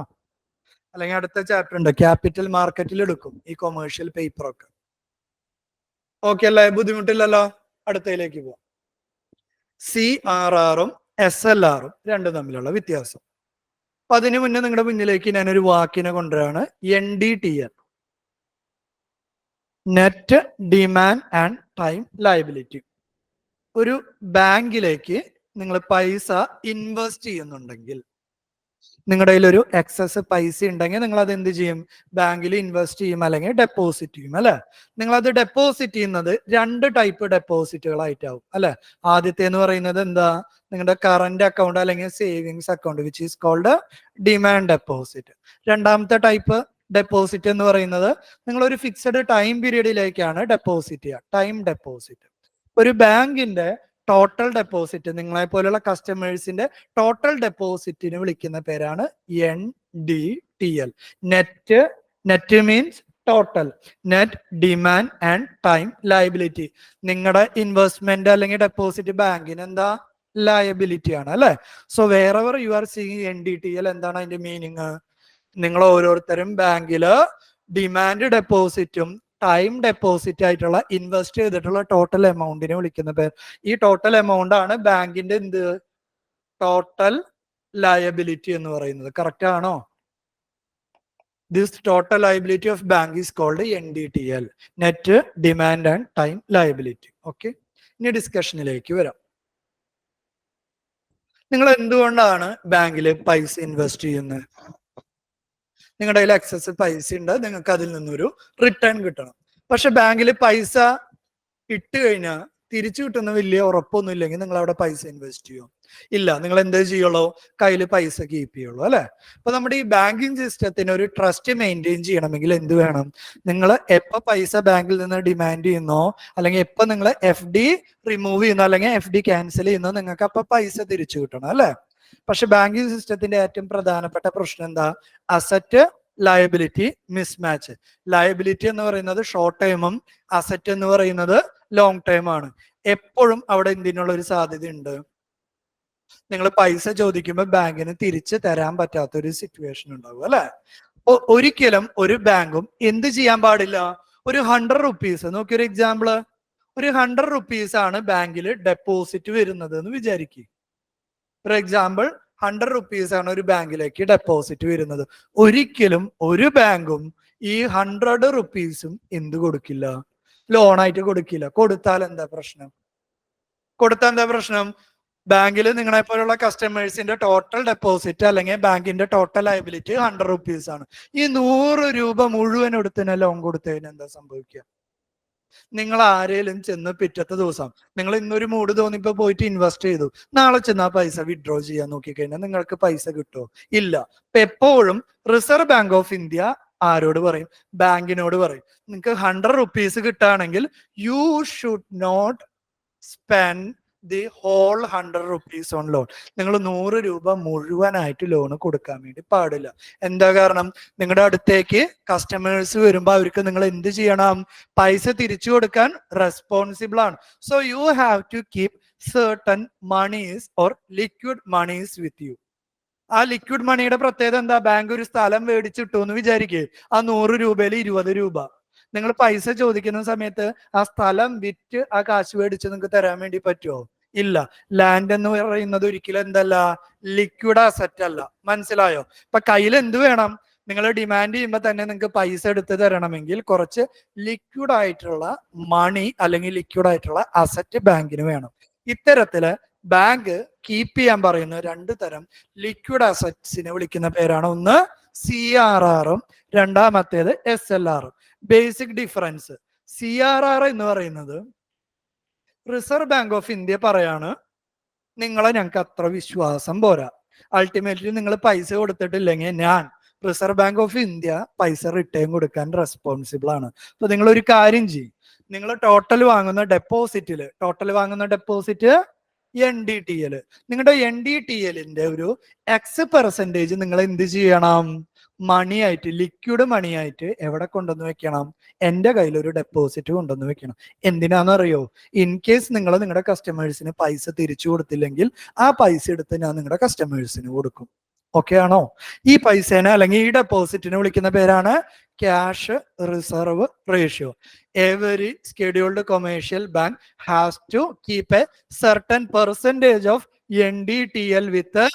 അല്ലെങ്കിൽ അടുത്ത ചാപ്റ്റർ ഉണ്ട്, ക്യാപിറ്റൽ മാർക്കറ്റിൽ എടുക്കും ഈ കൊമേഴ്ഷ്യൽ പേപ്പർ ഒക്കെ. ഓക്കെ അല്ലേ? ബുദ്ധിമുട്ടില്ലല്ലോ? അടുത്തയിലേക്ക് പോവാം. CRRും SLRും രണ്ടും തമ്മിലുള്ള വ്യത്യാസം. അപ്പൊ അതിനു മുന്നേ നിങ്ങളുടെ മുന്നിലേക്ക് ഞാനൊരു വാക്കിനെ കൊണ്ടുവരാണ്. NDTL, net demand and time liability. ഒരു ബാങ്കിലേക്ക് നിങ്ങൾ പൈസ ഇൻവെസ്റ്റ് ചെയ്യുന്നുണ്ടെങ്കിൽ, നിങ്ങളുടെ കയ്യിൽ ഒരു എക്സസ് പൈസ ഉണ്ടെങ്കിൽ നിങ്ങൾ അത് എന്ത് ചെയ്യും? ബാങ്കിൽ ഇൻവെസ്റ്റ് ചെയ്യും അല്ലെങ്കിൽ ഡെപ്പോസിറ്റ് ചെയ്യും അല്ലെ? നിങ്ങൾ അത് ഡെപ്പോസിറ്റ് ചെയ്യുന്നത് രണ്ട് ടൈപ്പ് ഡെപ്പോസിറ്റുകളായിട്ടാവും അല്ലെ? ആദ്യത്തെ എന്ന് പറയുന്നത് എന്താ? നിങ്ങളുടെ കറന്റ് അക്കൗണ്ട് അല്ലെങ്കിൽ savings account, which is called demand deposit. രണ്ടാമത്തെ ടൈപ്പ് ഡെപ്പോസിറ്റ് എന്ന് പറയുന്നത് നിങ്ങൾ ഒരു ഫിക്സഡ് ടൈം പീരീഡിലേക്കാണ് ഡെപ്പോസിറ്റ് ചെയ്യുക, ടൈം ഡെപ്പോസിറ്റ്. ഒരു ബാങ്കിന്റെ ടോട്ടൽ ഡെപ്പോസിറ്റ്, നിങ്ങളെ പോലുള്ള കസ്റ്റമേഴ്സിന്റെ ടോട്ടൽ ഡെപ്പോസിറ്റിന് വിളിക്കുന്ന പേരാണ് NDTL. Net means total, net demand and time liability. നിങ്ങളുടെ ഇൻവെസ്റ്റ്മെന്റ് അല്ലെങ്കിൽ ഡെപ്പോസിറ്റ് ബാങ്കിന് എന്താ? ലയബിലിറ്റി ആണ് അല്ലെ? So wherever you are seeing NDTL, എന്താണ് അതിന്റെ മീനിങ്? നിങ്ങൾ ഓരോരുത്തരും ബാങ്കില് ഡിമാൻഡ് ഡെപ്പോസിറ്റും ടൈം ഡെപ്പോസിറ്റ് ആയിട്ടുള്ള ഇൻവെസ്റ്റ് ചെയ്തിട്ടുള്ള ടോട്ടൽ എമൗണ്ടിനെ വിളിക്കുന്ന പേര്. ഈ ടോട്ടൽ എമൗണ്ട് ആണ് ബാങ്കിന്റെ എന്ത്? ടോട്ടൽ ലയബിലിറ്റി എന്ന് പറയുന്നത്. കറക്റ്റ് ആണോ? This total liability of bank is called NDTL, net demand and time liability. Okay, ഇനി ഡിസ്കഷനിലേക്ക് വരാം. നിങ്ങൾ എന്തുകൊണ്ടാണ് ബാങ്കിൽ പൈസ ഇൻവെസ്റ്റ് ചെയ്യുന്നത്? നിങ്ങളുടെ കയ്യിൽ എക്സസ് പൈസ ഉണ്ട്, നിങ്ങൾക്ക് അതിൽ നിന്നൊരു റിട്ടേൺ കിട്ടണം. പക്ഷെ ബാങ്കിൽ പൈസ ഇട്ട് കഴിഞ്ഞാൽ തിരിച്ചു കിട്ടുന്ന വലിയ ഉറപ്പൊന്നും ഇല്ലെങ്കിൽ നിങ്ങൾ അവിടെ പൈസ ഇൻവെസ്റ്റ് ചെയ്യും? ഇല്ല. നിങ്ങൾ എന്ത് ചെയ്യുള്ളൂ? കയ്യിൽ പൈസ കീപ്പ് ചെയ്യുള്ളൂ അല്ലെ? അപ്പൊ നമ്മുടെ ഈ ബാങ്കിങ് സിസ്റ്റത്തിന് ഒരു ട്രസ്റ്റ് മെയിൻറ്റെയിൻ ചെയ്യണമെങ്കിൽ എന്ത് വേണം? നിങ്ങൾ എപ്പോ പൈസ ബാങ്കിൽ നിന്ന് ഡിമാൻഡ് ചെയ്യുന്നോ, അല്ലെങ്കിൽ എപ്പോ നിങ്ങൾ FD റിമൂവ് ചെയ്യുന്നോ അല്ലെങ്കിൽ FD ക്യാൻസൽ ചെയ്യുന്നോ, നിങ്ങൾക്ക് അപ്പൊ പൈസ തിരിച്ചു കിട്ടണം അല്ലെ? പക്ഷെ ബാങ്കിങ് സിസ്റ്റത്തിന്റെ ഏറ്റവും പ്രധാനപ്പെട്ട പ്രശ്നം എന്താ? Asset liability mismatch. ലയബിലിറ്റി എന്ന് പറയുന്നത് ഷോർട്ട് ടൈമും അസറ്റ് എന്ന് പറയുന്നത് ലോങ് ടൈം ആണ്. എപ്പോഴും അവിടെ എന്തിനുള്ള ഒരു സാധ്യത ഉണ്ട്? നിങ്ങൾ പൈസ ചോദിക്കുമ്പോൾ ബാങ്കിന് തിരിച്ചു തരാൻ പറ്റാത്ത ഒരു സിറ്റുവേഷൻ ഉണ്ടാവും അല്ലെ? ഒരിക്കലും ഒരു ബാങ്കും എന്ത് ചെയ്യാൻ പാടില്ല? ഒരു 100 റുപ്പീസ്, നോക്കിയൊരു എക്സാമ്പിള്, ഒരു 100 റുപ്പീസ് ആണ് ബാങ്കിൽ ഡെപ്പോസിറ്റ് വരുന്നത് എന്ന് വിചാരിക്കുക. ഫോർ എക്സാമ്പിൾ 100 റുപ്പീസ് ആണ് ഒരു ബാങ്കിലേക്ക് ഡെപ്പോസിറ്റ് വരുന്നത്. ഒരിക്കലും ഒരു ബാങ്കും ഈ 100 റുപ്പീസും എന്ത് കൊടുക്കില്ല? ലോണായിട്ട് കൊടുക്കില്ല. കൊടുത്താൽ എന്താ പ്രശ്നം? ബാങ്കിൽ നിങ്ങളെ പോലുള്ള കസ്റ്റമേഴ്സിന്റെ ടോട്ടൽ ഡെപ്പോസിറ്റ് അല്ലെങ്കിൽ ബാങ്കിന്റെ ടോട്ടൽ ലയബിലിറ്റി 100 റുപ്പീസ് ആണ്. ഈ 100 രൂപ മുഴുവൻ എടുത്തതിന് ലോൺ കൊടുത്തതിന് എന്താ സംഭവിക്കുക? നിങ്ങൾ ആരേലും ചെന്ന് പിറ്റത്തെ ദിവസം നിങ്ങൾ ഇന്നൊരു മൂഡ് തോന്നിപ്പോ പോയിട്ട് ഇൻവെസ്റ്റ് ചെയ്തു, നാളെ ചെന്ന് ആ പൈസ വിഡ്രോ ചെയ്യാൻ നോക്കിക്കഴിഞ്ഞാൽ നിങ്ങൾക്ക് പൈസ കിട്ടുമോ? ഇല്ല. ഇപ്പൊ എപ്പോഴും റിസർവ് ബാങ്ക് ഓഫ് ഇന്ത്യ ആരോട് പറയും? ബാങ്കിനോട് പറയും, നിങ്ങൾക്ക് 100 rupees കിട്ടുകയാണെങ്കിൽ you should not spend the whole 100 rupees on loan. നിങ്ങൾ 100 രൂപ മുഴുവനായിട്ട് ലോണ് കൊടുക്കാൻ വേണ്ടി പാടില്ല. എന്താ കാരണം? നിങ്ങളുടെ അടുത്തേക്ക് കസ്റ്റമേഴ്സ് വരുമ്പോൾ അവർക്ക് നിങ്ങൾ എന്ത് ചെയ്യണം? പൈസ തിരിച്ചു കൊടുക്കാൻ റെസ്പോൺസിബിൾ ആണ്. So you have to keep certain monies or liquid monies with you. ആ ലിക്വിഡ് മണിയുടെ പ്രത്യേകത എന്താ? ബാങ്ക് ഒരു സ്ഥലം മേടിച്ചിട്ടു എന്ന് വിചാരിക്കേ, ആ 100 രൂപയിൽ 20 രൂപ നിങ്ങൾ പൈസ ചോദിക്കുന്ന സമയത്ത് ആ സ്ഥലം വിറ്റ് ആ കാശ് മേടിച്ച് നിങ്ങൾക്ക് തരാൻ വേണ്ടി പറ്റുമോ? ഇല്ല. ലാൻഡ് എന്ന് പറയുന്നത് ഒരിക്കലും എന്തല്ല? ലിക്വിഡ് അസറ്റ് അല്ല. മനസ്സിലായോ? ഇപ്പൊ കയ്യിൽ എന്ത് വേണം? നിങ്ങൾ ഡിമാൻഡ് ചെയ്യുമ്പോൾ തന്നെ നിങ്ങൾക്ക് പൈസ എടുത്ത് തരണമെങ്കിൽ കുറച്ച് ലിക്വിഡ് ആയിട്ടുള്ള മണി അല്ലെങ്കിൽ ലിക്വിഡ് ആയിട്ടുള്ള അസറ്റ് ബാങ്കിന് വേണം. ഇത്തരത്തില് ബാങ്ക് കീപ്പ് ചെയ്യാൻ പറയുന്ന 2 തരം ലിക്വിഡ് അസറ്റ്സിനെ വിളിക്കുന്ന പേരാണ് ഒന്ന് CRR-ഉം രണ്ടാമത്തേത് SLR-ഉം. ബേസിക് ഡിഫറൻസ്: CRR എന്ന് പറയുന്നത് റിസർവ് ബാങ്ക് ഓഫ് ഇന്ത്യ പറയാണ്, നിങ്ങളെ ഞങ്ങൾക്ക് അത്ര വിശ്വാസം പോരാ, അൾട്ടിമേറ്റ്ലി നിങ്ങൾ പൈസ കൊടുത്തിട്ടില്ലെങ്കിൽ ഞാൻ റിസർവ് ബാങ്ക് ഓഫ് ഇന്ത്യ പൈസ റിട്ടേൺ കൊടുക്കാൻ റെസ്പോൺസിബിൾ ആണ്. അപ്പൊ നിങ്ങൾ ഒരു കാര്യം ചെയ്യും, നിങ്ങൾ ടോട്ടൽ വാങ്ങുന്ന ഡെപ്പോസിറ്റ് NDTL, നിങ്ങളുടെ NDTL-ന്റെ ഒരു X% നിങ്ങൾ എന്ത് ചെയ്യണം? മണിയായിട്ട്, ലിക്വിഡ് മണിയായിട്ട് എവിടെ കൊണ്ടുവന്ന് വെക്കണം? എൻ്റെ കയ്യിൽ ഒരു ഡെപ്പോസിറ്റ് കൊണ്ടുവന്ന് വെക്കണം. എന്തിനാണെന്നറിയോ? ഇൻ കേസ് നിങ്ങൾ നിങ്ങളുടെ കസ്റ്റമേഴ്സിന് പൈസ തിരിച്ചു കൊടുത്തില്ലെങ്കിൽ ആ പൈസ എടുത്ത് ഞാൻ നിങ്ങളുടെ കസ്റ്റമേഴ്സിന് കൊടുക്കും. ഓക്കെ ആണോ? ഈ പൈസേനെ അല്ലെങ്കിൽ ഈ ഡെപ്പോസിറ്റിനെ വിളിക്കുന്ന പേരാണ് cash reserve ratio. Every scheduled commercial bank has to keep a certain percentage of NDTL with the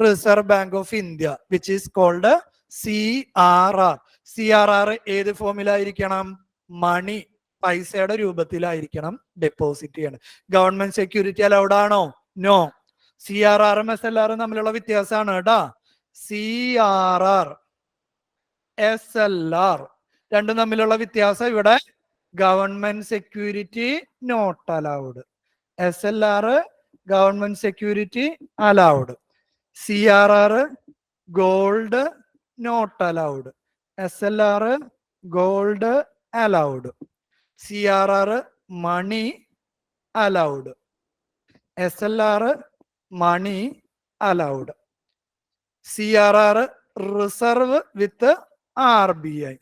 Reserve Bank of India, which is called CRR. CRR ഏത് ഫോമിലായിരിക്കണം? മണി, പൈസയുടെ രൂപത്തിലായിരിക്കണം ഡെപ്പോസിറ്റ് ചെയ്യണം. ഗവൺമെന്റ് സെക്യൂരിറ്റി അലൗഡ് ആണോ? No. CRR-ഉം SLR-ഉം തമ്മിലുള്ള വ്യത്യാസമാണ് കേട്ടാ. CRR, SLR രണ്ടും തമ്മിലുള്ള വ്യത്യാസം ഇവിടെ: government security not allowed, SLR government security allowed. CRR gold not allowed, SLR gold allowed. CRR money allowed, SLR money allowed. CRR reserve with RBI,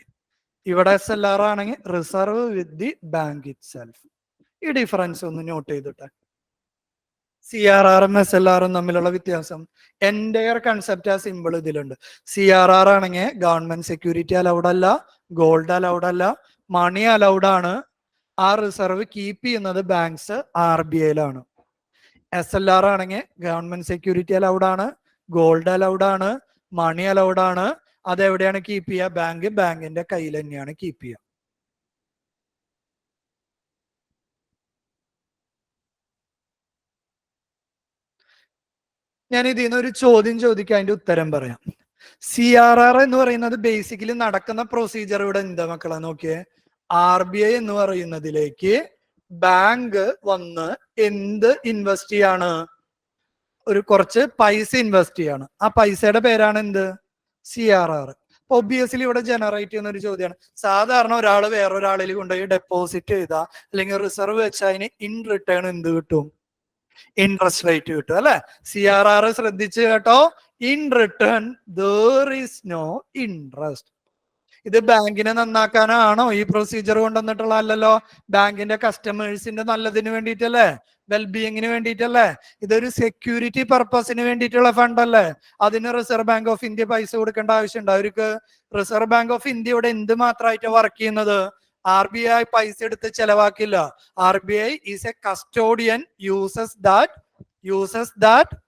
ഇവിടെ SLR ആണെങ്കിൽ reserve with the bank itself. ഈ difference ഒന്ന് note ചെയ്തിട്ടെ. CRR-ഉം SLR-ഉം തമ്മിലുള്ള വ്യത്യാസം entire concept ആ സിമ്പിൾ ഇതിലുണ്ട്. CRR ആണെങ്കിൽ ഗവൺമെന്റ് സെക്യൂരിറ്റി അലൗഡ് അല്ല, ഗോൾഡ് അലൗഡ് അല്ല, മണി അലൗഡ് ആണ്. ആ റിസർവ് കീപ്പ് ചെയ്യുന്നത് ബാങ്ക്സ് RBI-യിലാണ്. SLR ആണെങ്കിൽ ഗവൺമെന്റ് സെക്യൂരിറ്റി അലൗഡ് ആണ്, ഗോൾഡ് അലൗഡ് ആണ്, മണി അലൗഡ് ആണ്. അതെവിടെയാണ് കീപ്പ് ചെയ്യുക? ബാങ്കിന്റെ കയ്യിൽ തന്നെയാണ് കീപ്പ് ചെയ്യുക. ഞാൻ ഇതിൽ നിന്ന് ഒരു ചോദ്യം ചോദിക്കാം, അതിന്റെ ഉത്തരം പറയാം. CRR എന്ന് പറയുന്നത് ബേസിക്കലി നടക്കുന്ന പ്രൊസീജിയർ ഇവിടെ എന്താ മക്കളെ നോക്കിയേ? RBI എന്ന് പറയുന്നതിലേക്ക് ബാങ്ക് വന്ന് എന്ത് ഇൻവെസ്റ്റ് ചെയ്യാണ്? ഒരു കുറച്ച് പൈസ ഇൻവെസ്റ്റ് ചെയ്യാണ്. ആ പൈസയുടെ പേരാണ് എന്ത്? CRR. ഒബ്വിയസ്ലി ഇവിടെ ജനറേറ്റ് ചെയ്യുന്ന ഒരു ചോദ്യമാണ്. സാധാരണ ഒരാൾ വേറൊരാളിൽ കൊണ്ടുപോയി ഡെപ്പോസിറ്റ് ചെയ്താൽ അല്ലെങ്കിൽ റിസർവ് വെച്ചാൽ അതിന് ഇൻ റിട്ടേൺ എന്ത് കിട്ടും? ഇൻട്രസ്റ്റ് റേറ്റ് കിട്ടും അല്ലെ? CRR ശ്രദ്ധിച്ച് കേട്ടോ. In return there is no interest. ഇത് ബാങ്കിനെ നന്നാക്കാനാണോ ഈ പ്രൊസീജിയർ കൊണ്ടുവന്നിട്ടുള്ള? അല്ലല്ലോ. ബാങ്കിന്റെ കസ്റ്റമേഴ്സിന്റെ നല്ലതിന് വേണ്ടിയിട്ടല്ലേ, വെൽബീയിങ്ങിന് വേണ്ടിയിട്ടല്ലേ. ഇതൊരു സെക്യൂരിറ്റി പർപ്പസിന് വേണ്ടിയിട്ടുള്ള ഫണ്ട് അല്ലേ. അതിന് റിസർവ് ബാങ്ക് ഓഫ് ഇന്ത്യ പൈസ കൊടുക്കേണ്ട ആവശ്യമുണ്ട്? അവർക്ക് റിസർവ് ബാങ്ക് ഓഫ് ഇന്ത്യയുടെ എന്ത് മാത്രമായിട്ട് വർക്ക് ചെയ്യുന്നത്? RBI പൈസ എടുത്ത് ചെലവാക്കില്ല. RBI is A custodian, uses that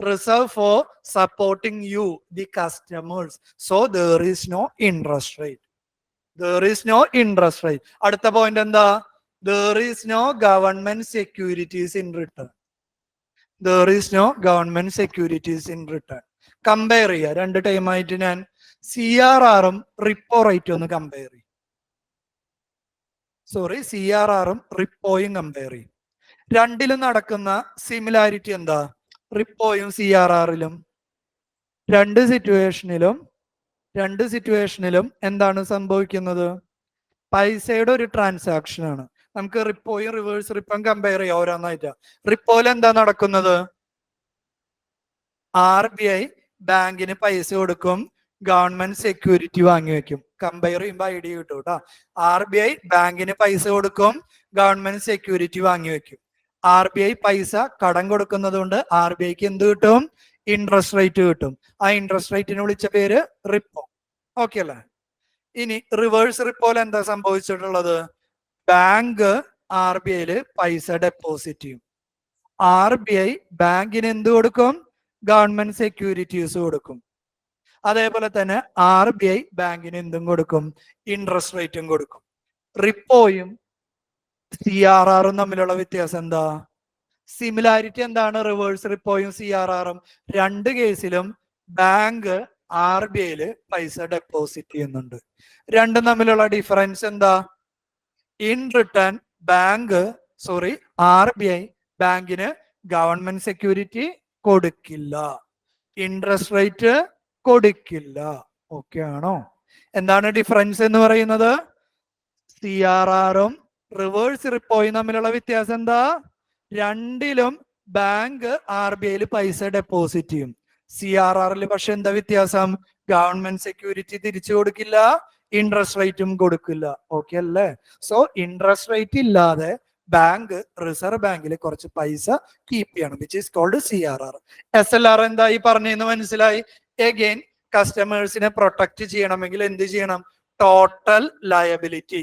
reserve for supporting you, the customers. So there is no interest rate. അടുത്ത പോയിന്റ് എന്താ? There is no government securities in return. Compare ചെയ്യുക 2 ടൈമായിട്ട്. ഞാൻ CRR-ഉം റിപ്പോ റേറ്റും ഒന്ന് കമ്പയർ ചെയ്യും. CRR ഉം റിപ്പോയും കമ്പയർ ചെയ്യും. രണ്ടിലും നടക്കുന്ന സിമിലാരിറ്റി എന്താ? റിപ്പോയും CRR-ലും രണ്ട് സിറ്റുവേഷനിലും എന്താണ് സംഭവിക്കുന്നത്? പൈസയുടെ ഒരു ട്രാൻസാക്ഷൻ ആണ്. നമുക്ക് റിപ്പോയും റിവേഴ്സ് റിപ്പോയും കമ്പയർ ചെയ്യാം ഓരോന്നായിട്ട്. റിപ്പോയിൽ എന്താ നടക്കുന്നത്? RBI ബാങ്കിന് പൈസ കൊടുക്കും, ഗവൺമെന്റ് സെക്യൂരിറ്റി വാങ്ങി വെക്കും. കമ്പയർ ചെയ്യുമ്പോൾ ഐഡിയ കിട്ടും കേട്ടോ. RBI ബാങ്കിന് പൈസ കൊടുക്കും, ഗവൺമെന്റ് സെക്യൂരിറ്റി വാങ്ങി വെക്കും. RBI പൈസ കടം കൊടുക്കുന്നത് കൊണ്ട് RBIക്ക് എന്ത് കിട്ടും? ഇൻട്രസ്റ്റ് റേറ്റ് കിട്ടും. ആ ഇൻട്രസ്റ്റ് റേറ്റിന് വിളിച്ച പേര് റിപ്പോ. ഓക്കെ അല്ലേ? ഇനി റിവേഴ്സ് റിപ്പോയിൽ എന്താ സംഭവിച്ചിട്ടുള്ളത്? ബാങ്ക് RBIയില് പൈസ ഡെപ്പോസിറ്റ് ചെയ്യും. RBI ബാങ്കിന് എന്ത് കൊടുക്കും? ഗവൺമെന്റ് സെക്യൂരിറ്റീസ് കൊടുക്കും. അതേപോലെ തന്നെ RBI ബാങ്കിന് എന്തും കൊടുക്കും? ഇൻട്രസ്റ്റ് റേറ്റും കൊടുക്കും. റിപ്പോയും CRR-ഉം തമ്മിലുള്ള വ്യത്യാസം എന്താ? സിമിലാരിറ്റി എന്താണ്? റിവേഴ്സ് റിപ്പോയും CRR-ഉം രണ്ട് കേസിലും ബാങ്ക് RBIയില് പൈസ ഡെപ്പോസിറ്റ് ചെയ്യുന്നുണ്ട്. രണ്ടും തമ്മിലുള്ള ഡിഫറൻസ് എന്താ? ഇൻ റിട്ടേൺ RBI ബാങ്കിന് ഗവൺമെന്റ് സെക്യൂരിറ്റി കൊടുക്കില്ല, ഇൻട്രസ്റ്റ് റേറ്റ് കൊടുക്കില്ല. ഓക്കെ ആണോ? എന്താണ് ഡിഫറൻസ് എന്ന് പറയുന്നത്? CRR-ഉം റിവേഴ്സ് റിപ്പോയും തമ്മിലുള്ള വ്യത്യാസം എന്താ? രണ്ടിലും ബാങ്ക് RBIയിൽ പൈസ ഡെപ്പോസിറ്റ് ചെയ്യും. CRR-ൽ പക്ഷെ എന്താ വ്യത്യാസം? ഗവൺമെന്റ് സെക്യൂരിറ്റി തിരിച്ചു കൊടുക്കില്ല, ഇൻട്രസ്റ്റ് റേറ്റും കൊടുക്കില്ല. ഓക്കെ അല്ലേ? സോ ഇൻട്രസ്റ്റ് റേറ്റ് ഇല്ലാതെ ബാങ്ക് റിസർവ് ബാങ്കിൽ കുറച്ച് പൈസ കീപ്പ് ചെയ്യണം, which is called CRR. SLR എന്തായി പറഞ്ഞെന്ന് മനസ്സിലായി? എഗെയിൻ കസ്റ്റമേഴ്സിനെ പ്രൊട്ടക്ട് ചെയ്യണമെങ്കിൽ എന്ത് ചെയ്യണം? ടോട്ടൽ ലയബിലിറ്റി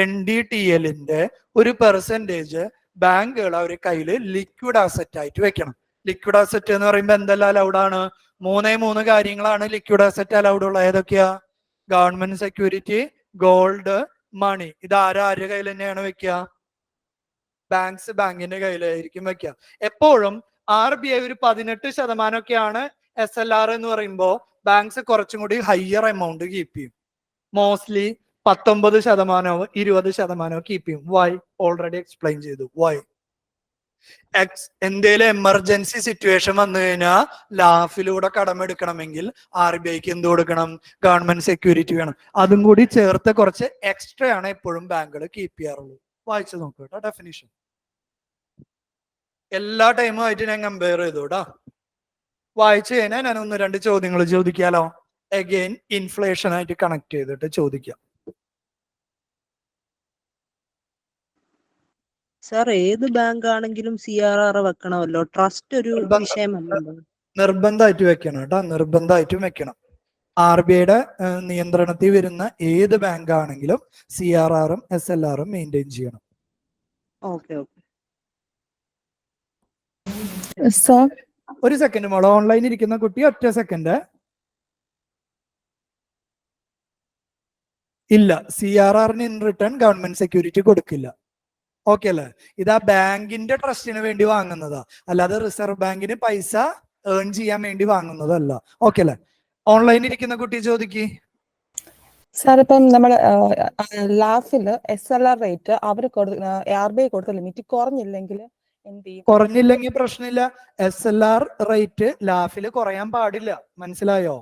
NDTL-ന്റെ ഒരു പെർസെൻറ്റേജ് ബാങ്കുകൾ അവരുടെ കയ്യിൽ ലിക്വിഡ് അസറ്റ് ആയിട്ട് വെക്കണം. ലിക്വിഡ് അസറ്റ് എന്ന് പറയുമ്പോൾ എന്തെല്ലാം അലൗഡ് ആണ്? മൂന്ന് കാര്യങ്ങളാണ് ലിക്വിഡ് അസറ്റ് അലൗഡ് ഉള്ള. ഏതൊക്കെയാ? ഗവൺമെന്റ് സെക്യൂരിറ്റി, ഗോൾഡ്, മണി. ഇത് ആരുടെ കയ്യിൽ തന്നെയാണ് വെക്കുക? ബാങ്കിന്റെ കയ്യിലായിരിക്കും വെക്കുക. എപ്പോഴും RBI ഒരു 18% SLR എന്ന് പറയുമ്പോൾ ബാങ്ക്സ് കുറച്ചും കൂടി ഹയർ എമൗണ്ട് കീപ്പ് ചെയ്യും. മോസ്റ്റ്ലി 19%, 20% കീപ്പ് ചെയ്യും. വൈ? ഓൾറെഡി എക്സ്പ്ലെയിൻ ചെയ്തു. വൈ? എന്തേലും എമർജൻസി സിറ്റുവേഷൻ വന്നു കഴിഞ്ഞാൽ ലാഫിലൂടെ കടമെടുക്കണമെങ്കിൽ RBIക്ക് എന്ത് കൊടുക്കണം? ഗവൺമെന്റ് സെക്യൂരിറ്റി വേണം. അതും കൂടി ചേർത്ത് കുറച്ച് എക്സ്ട്രാ ആണ് എപ്പോഴും ബാങ്കുകൾ കീപ്പ് ചെയ്യാറുള്ളൂ. വായിച്ചു നോക്കൂ കേട്ടോ ഡെഫിനിഷൻ. എല്ലാ ടൈമും ആയിട്ട് ഞാൻ കമ്പയർ ചെയ്തു കേട്ടോ. വായിച്ചു കഴിഞ്ഞാൽ ഞാൻ 1-2 ചോദ്യങ്ങൾ ചോദിക്കാലോ? അഗെയിൻ ഇൻഫ്ലേഷൻ ആയിട്ട് കണക്ട് ചെയ്തിട്ട് ചോദിക്കാം. സാർ ഏത് ബാങ്ക് ആണെങ്കിലും CRR വെക്കണമല്ലോ. ട്രസ്റ്റ് ഒരു വിഷയമല്ലല്ലോ. നിർബന്ധമായിട്ട് വെക്കണം കേട്ടോ, നിർബന്ധമായിട്ടും വെക്കണം. RBIയുടെ നിയന്ത്രണത്തിൽ വരുന്ന ഏത് ബാങ്ക് ആണെങ്കിലും CRR-ഉം SLR-ഉം മെയിൻറ്റെയിൻ ചെയ്യണം. ഓക്കെ. ഒരു സെക്കൻഡ് മോളെ, ഓൺലൈനിൽ ഇരിക്കുന്ന കുട്ടി ഒറ്റ സെക്കൻഡ്. ഇല്ല, CRR-ന് ഇൻ റിട്ടേൺ ഗവൺമെന്റ് സെക്യൂരിറ്റി കൊടുക്കില്ല. ഓക്കെ അല്ലേ? ഇതാ ബാങ്കിന്റെ ട്രസ്റ്റിന് വേണ്ടി വാങ്ങുന്നതാ, അല്ലാതെ റിസർവ് ബാങ്കിന് പൈസ ഏൺ ചെയ്യാൻ വേണ്ടി വാങ്ങുന്നതല്ല. ഓക്കെ അല്ലേ? ഓൺലൈനിൽ ഇരിക്കുന്ന കുട്ടി ചോദിക്ക്. സാർ, ഇപ്പം നമ്മൾ ലാഫില് SLR റേറ്റ് അവർ RBI കൊടുത്ത ലിമിറ്റ് കുറഞ്ഞില്ലെങ്കിൽ എന്ത് ചെയ്യും? കുറഞ്ഞില്ലെങ്കിൽ പ്രശ്നമില്ല. SLR റേറ്റ് ലാഫിൽ കുറയാൻ പാടില്ല. മനസ്സിലായോ?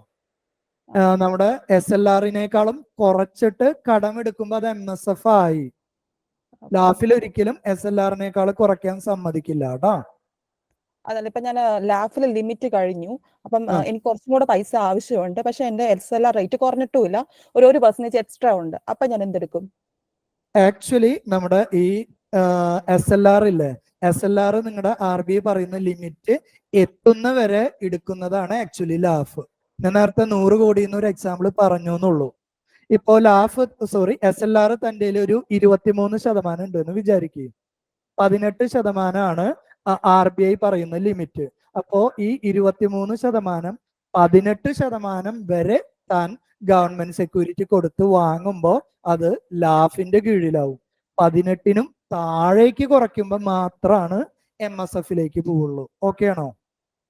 നമ്മുടെ SLR-നേക്കാളും കുറച്ചിട്ട് കടമെടുക്കുമ്പോ അത് MSF ആയി. ലാഫിൽ ഒരിക്കലും SLR-നേക്കാൾ കുറയ്ക്കാൻ സമ്മതിക്കില്ല കേട്ടോ. അതല്ല, ഇപ്പൊ ഞാൻ ലാഫിൽ ലിമിറ്റ് കഴിഞ്ഞു, അപ്പം എനിക്ക് കുറച്ചും കൂടെ പൈസ ആവശ്യമുണ്ട്, പക്ഷെ എന്റെ SLR റേറ്റ് കുറഞ്ഞിട്ടുമില്ല, ഒരു 1% എക്സ്ട്രാ ഉണ്ട്. അപ്പൊ ഞാൻ എന്തെടുക്കും? ആക്ച്വലി നമ്മുടെ ഈ SLR ഇല്ലേ, SLR നിങ്ങളുടെ RBI പറയുന്ന ലിമിറ്റ് എത്തുന്ന വരെ എടുക്കുന്നതാണ് ആക്ച്വലി ലാഫ്. ഞാൻ നേരത്തെ 100 കോടി എന്നൊരു എക്സാമ്പിൾ പറഞ്ഞു എന്നുള്ളൂ. ഇപ്പോ SLR തന്റെ ഒരു 23% ഉണ്ട് എന്ന് വിചാരിക്കുക. 18% RBI പറയുന്ന ലിമിറ്റ്. അപ്പോ ഈ 23% 18% വരെ താൻ ഗവൺമെന്റ് സെക്യൂരിറ്റി കൊടുത്ത് വാങ്ങുമ്പോൾ അത് ലാഫിന്റെ കീഴിലാവും. 18-നും താഴേക്ക് കുറയ്ക്കുമ്പോൾ മാത്രമാണ് MSF-ലേക്ക് പോവുള്ളൂ. ഓക്കെ ആണോ?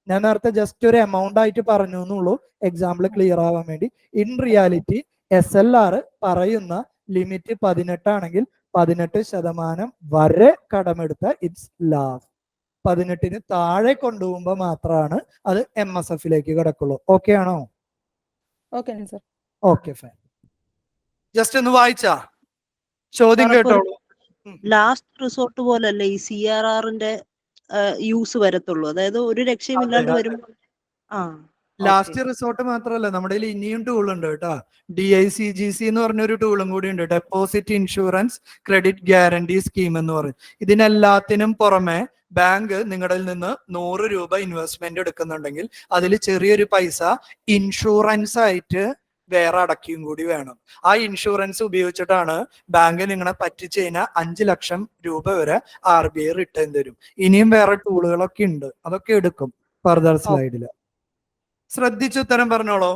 ഞാൻ നേരത്തെ ജസ്റ്റ് ഒരു എമൗണ്ട് ആയിട്ട് പറഞ്ഞു എന്നുള്ളൂ, എക്സാമ്പിൾ ക്ലിയർ ആവാൻ വേണ്ടി. ഇൻ റിയാലിറ്റി SLR പറയുന്ന ലിമിറ്റ് 18 ആണെങ്കിൽ 18% വരെ കടമെടുത്ത ഇറ്റ്സ് ലാഫ്. 18 താഴെ കൊണ്ടുപോകുമ്പോൾ മാത്രമാണ് അത് MSF-ലേക്ക് കിടക്കുള്ളൂ. ഓക്കെ ആണോ? Okay sir. Okay fine. Just ഒന്ന് വായിച്ചാ ചോദ്യം കേട്ടോളൂ. ലാസ്റ്റ് റിസോർട്ട് പോലല്ലേ ഈ CRRന്റെ യൂസ് വരത്തുള്ളൂ, അതായത് ഒരു രക്ഷയുമില്ലാണ്ട് വരുമ്പോൾ. ലാസ്റ്റ് റിസോർട്ട് മാത്രമല്ല, നമ്മുടെ കയ്യിൽ ഇനിയും ടൂൾ ഉണ്ട് കേട്ടോ. DICGC എന്ന് പറഞ്ഞൊരു ടൂളും കൂടി ഉണ്ട്, deposit insurance credit guarantee scheme എന്ന് പറയും. ഇതിനെല്ലാത്തിനും പുറമെ ബാങ്ക് നിങ്ങളിൽ നിന്ന് 100 രൂപ ഇൻവെസ്റ്റ്മെന്റ് എടുക്കുന്നുണ്ടെങ്കിൽ അതിൽ ചെറിയൊരു പൈസ ഇൻഷുറൻസ് ആയിട്ട് വേറെ അടയ്ക്കുകയും കൂടി വേണം. ആ ഇൻഷുറൻസ് ഉപയോഗിച്ചിട്ടാണ് ബാങ്ക് നിങ്ങളെ പറ്റിച്ചു കഴിഞ്ഞാൽ 5 ലക്ഷം രൂപ വരെ RBI റിട്ടേൺ തരും. ഇനിയും വേറെ ടൂളുകളൊക്കെ ഉണ്ട്, അതൊക്കെ എടുക്കും ഫർദർ സ്ലൈഡിൽ. ശ്രദ്ധിച്ച് ഉത്തരം പറഞ്ഞോളൂ.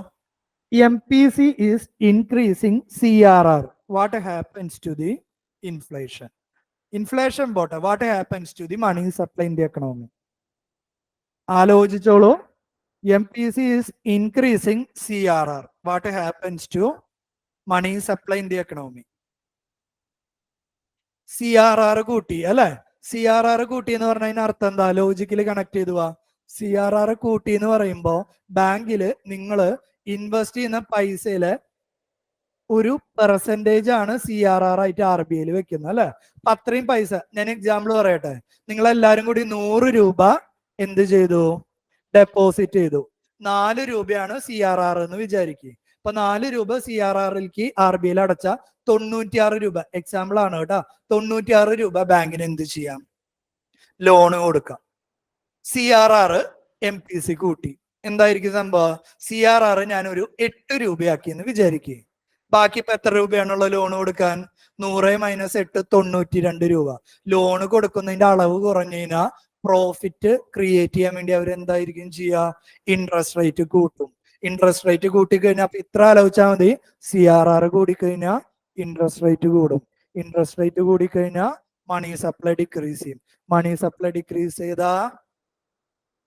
MPC is increasing CRR. What happens to the inflation? Inflation പോട്ടെ, what happens to the money supply in the economy? ആലോചിച്ചോളൂ. MPC is increasing CRR. What happens to money supply in the economy? CRR കൂട്ടി അല്ലെ? CRR കൂട്ടി എന്ന് പറഞ്ഞതിന് അർത്ഥം എന്താ? Logically connect ചെയ്തു പോവാ. CRR കൂട്ടി എന്ന് പറയുമ്പോ ബാങ്കില് നിങ്ങൾ ഇൻവെസ്റ്റ് ചെയ്യുന്ന പൈസയില് ഒരു പെർസെന്റേജ് ആണ് CRR ആയിട്ട് RBI വെക്കുന്നത് അല്ലെ? അപ്പൊ അത്രയും പൈസ, ഞാൻ എക്സാമ്പിൾ പറയട്ടെ, നിങ്ങൾ എല്ലാരും കൂടി 100 രൂപ എന്ത് ചെയ്തു? ഡെപ്പോസിറ്റ് ചെയ്തു. 4 രൂപയാണ് CRR എന്ന് വിചാരിക്കുക. അപ്പൊ 4 രൂപ CRRലേക്ക് RBI അടച്ച 96 രൂപ, എക്സാമ്പിൾ ആണ് കേട്ടോ, 96 രൂപ ബാങ്കിന് എന്ത് ചെയ്യാം? ലോണ് കൊടുക്കാം. CRR MPC കൂട്ടി. എന്തായിരിക്കും സംഭവം? CRR ഞാനൊരു 8 രൂപയാക്കി എന്ന് വിചാരിക്കുക. ബാക്കി ഇപ്പൊ എത്ര രൂപയാണുള്ള ലോൺ കൊടുക്കാൻ? 100 - 8 92 രൂപ. ലോണ് കൊടുക്കുന്നതിന്റെ അളവ് കുറഞ്ഞു കഴിഞ്ഞാൽ പ്രോഫിറ്റ് ക്രിയേറ്റ് ചെയ്യാൻ വേണ്ടി അവരെന്തായിരിക്കും ചെയ്യുക? ഇൻട്രസ്റ്റ് റേറ്റ് കൂട്ടും. ഇൻട്രസ്റ്റ് റേറ്റ് കൂട്ടിക്കഴിഞ്ഞാൽ അപ്പൊ ഇത്ര ആലോചിച്ചാൽ മതി, CRR കൂടിക്കഴിഞ്ഞാൽ ഇൻട്രസ്റ്റ് റേറ്റ് കൂടും. ഇൻട്രസ്റ്റ് റേറ്റ് കൂടിക്കഴിഞ്ഞാൽ മണി സപ്ലൈ ഡിക്രീസ് ചെയ്യും. മണി സപ്ലൈ ഡിക്രീസ് ചെയ്താ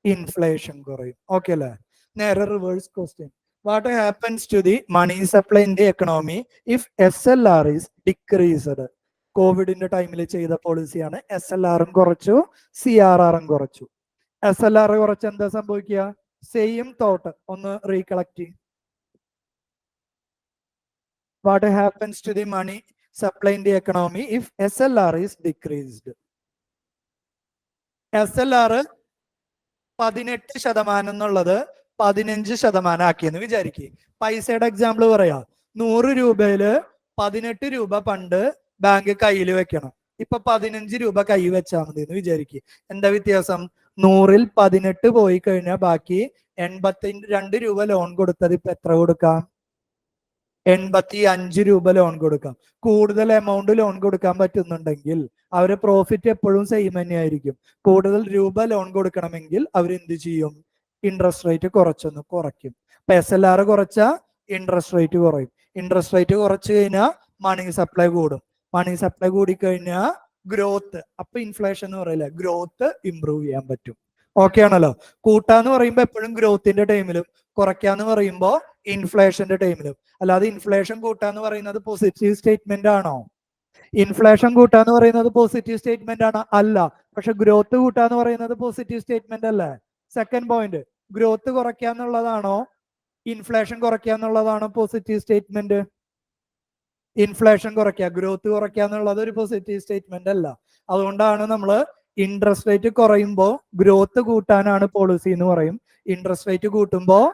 ഇൻഫ്ലേഷൻ കുറയും. ഓക്കെ അല്ലേ? നേരെ reverse question. What happens to the money supply in the economy if SLR is decreased? കോവിഡിന്റെ ടൈമിൽ ചെയ്ത പോളിസിയാണ്. SLR-ഉം കുറച്ചു, CRR-ഉം കുറച്ചു. SLR കുറച്ച് എന്താ സംഭവിക്കുക? സെയിം തോട്ട് ഒന്ന് recollect. What happens to the money supply in the economy if SLR is decreased? SLR 18% എന്നുള്ളത് 15% ആക്കിയെന്ന് വിചാരിക്കുക. പൈസയുടെ എക്സാമ്പിൾ പറയാം. 100 രൂപയില് 18 രൂപ പണ്ട് ബാങ്ക് കയ്യിൽ വെക്കണം. ഇപ്പൊ 15 രൂപ കൈ വെച്ചാൽ മതി എന്ന് വിചാരിക്കുക. എന്താ വ്യത്യാസം? 100-ൽ 18 പോയി കഴിഞ്ഞാൽ ബാക്കി 82 രൂപ ലോൺ കൊടുത്തത് ഇപ്പൊ എത്ര കൊടുക്കാം? 85 രൂപ ലോൺ കൊടുക്കാം. കൂടുതൽ എമൗണ്ട് ലോൺ കൊടുക്കാൻ പറ്റുന്നുണ്ടെങ്കിൽ അവരെ പ്രോഫിറ്റ് എപ്പോഴും സെയിം തന്നെയായിരിക്കും. കൂടുതൽ രൂപ ലോൺ കൊടുക്കണമെങ്കിൽ അവരെന്ത് ചെയ്യും? ഇൻട്രസ്റ്റ് റേറ്റ് കുറച്ചൊന്ന് കുറയ്ക്കും. അപ്പൊ SLR കുറച്ചാൽ ഇൻട്രസ്റ്റ് റേറ്റ് കുറയും. ഇൻട്രസ്റ്റ് റേറ്റ് കുറച്ചു കഴിഞ്ഞാൽ മണി സപ്ലൈ കൂടും. മണി സപ്ലൈ കൂടിക്കഴിഞ്ഞാൽ ഗ്രോത്ത്, അപ്പൊ ഇൻഫ്ലേഷൻ എന്ന് പറയില്ല, ഗ്രോത്ത് ഇംപ്രൂവ് ചെയ്യാൻ പറ്റും. ഓക്കെ ആണല്ലോ? കൂട്ടാന്ന് പറയുമ്പോൾ എപ്പോഴും ഗ്രോത്തിന്റെ ടൈമിലും, കുറയ്ക്കാന്ന് പറയുമ്പോൾ ഇൻഫ്ലേഷന്റെ ടൈമിലും. അല്ലാതെ ഇൻഫ്ലേഷൻ കൂട്ടാന്ന് പറയുന്നത് പോസിറ്റീവ് സ്റ്റേറ്റ്മെന്റ് ആണോ? ഇൻഫ്ലേഷൻ കൂട്ടാന്ന് പറയുന്നത് പോസിറ്റീവ് സ്റ്റേറ്റ്മെന്റ് ആണ്? അല്ല. പക്ഷെ ഗ്രോത്ത് കൂട്ടാന്ന് പറയുന്നത് പോസിറ്റീവ് സ്റ്റേറ്റ്മെന്റ് അല്ലേ? സെക്കൻഡ് പോയിന്റ്, ഗ്രോത്ത് കുറയ്ക്കാന്നുള്ളതാണോ ഇൻഫ്ലേഷൻ കുറയ്ക്കാന്നുള്ളതാണോ പോസിറ്റീവ് സ്റ്റേറ്റ്മെന്റ്? ഇൻഫ്ലേഷൻ കുറയ്ക്കുക, ഗ്രോത്ത് കുറയ്ക്കാന്നുള്ളത് ഒരു പോസിറ്റീവ് സ്റ്റേറ്റ്മെന്റ് അല്ല. അതുകൊണ്ടാണ് നമ്മൾ ഇൻട്രസ്റ്റ് റേറ്റ് കുറയുമ്പോൾ ഗ്രോത്ത് കൂട്ടാനാണ് പോളിസി എന്ന് പറയും, ഇൻട്രസ്റ്റ് റേറ്റ് കൂട്ടുമ്പോൾ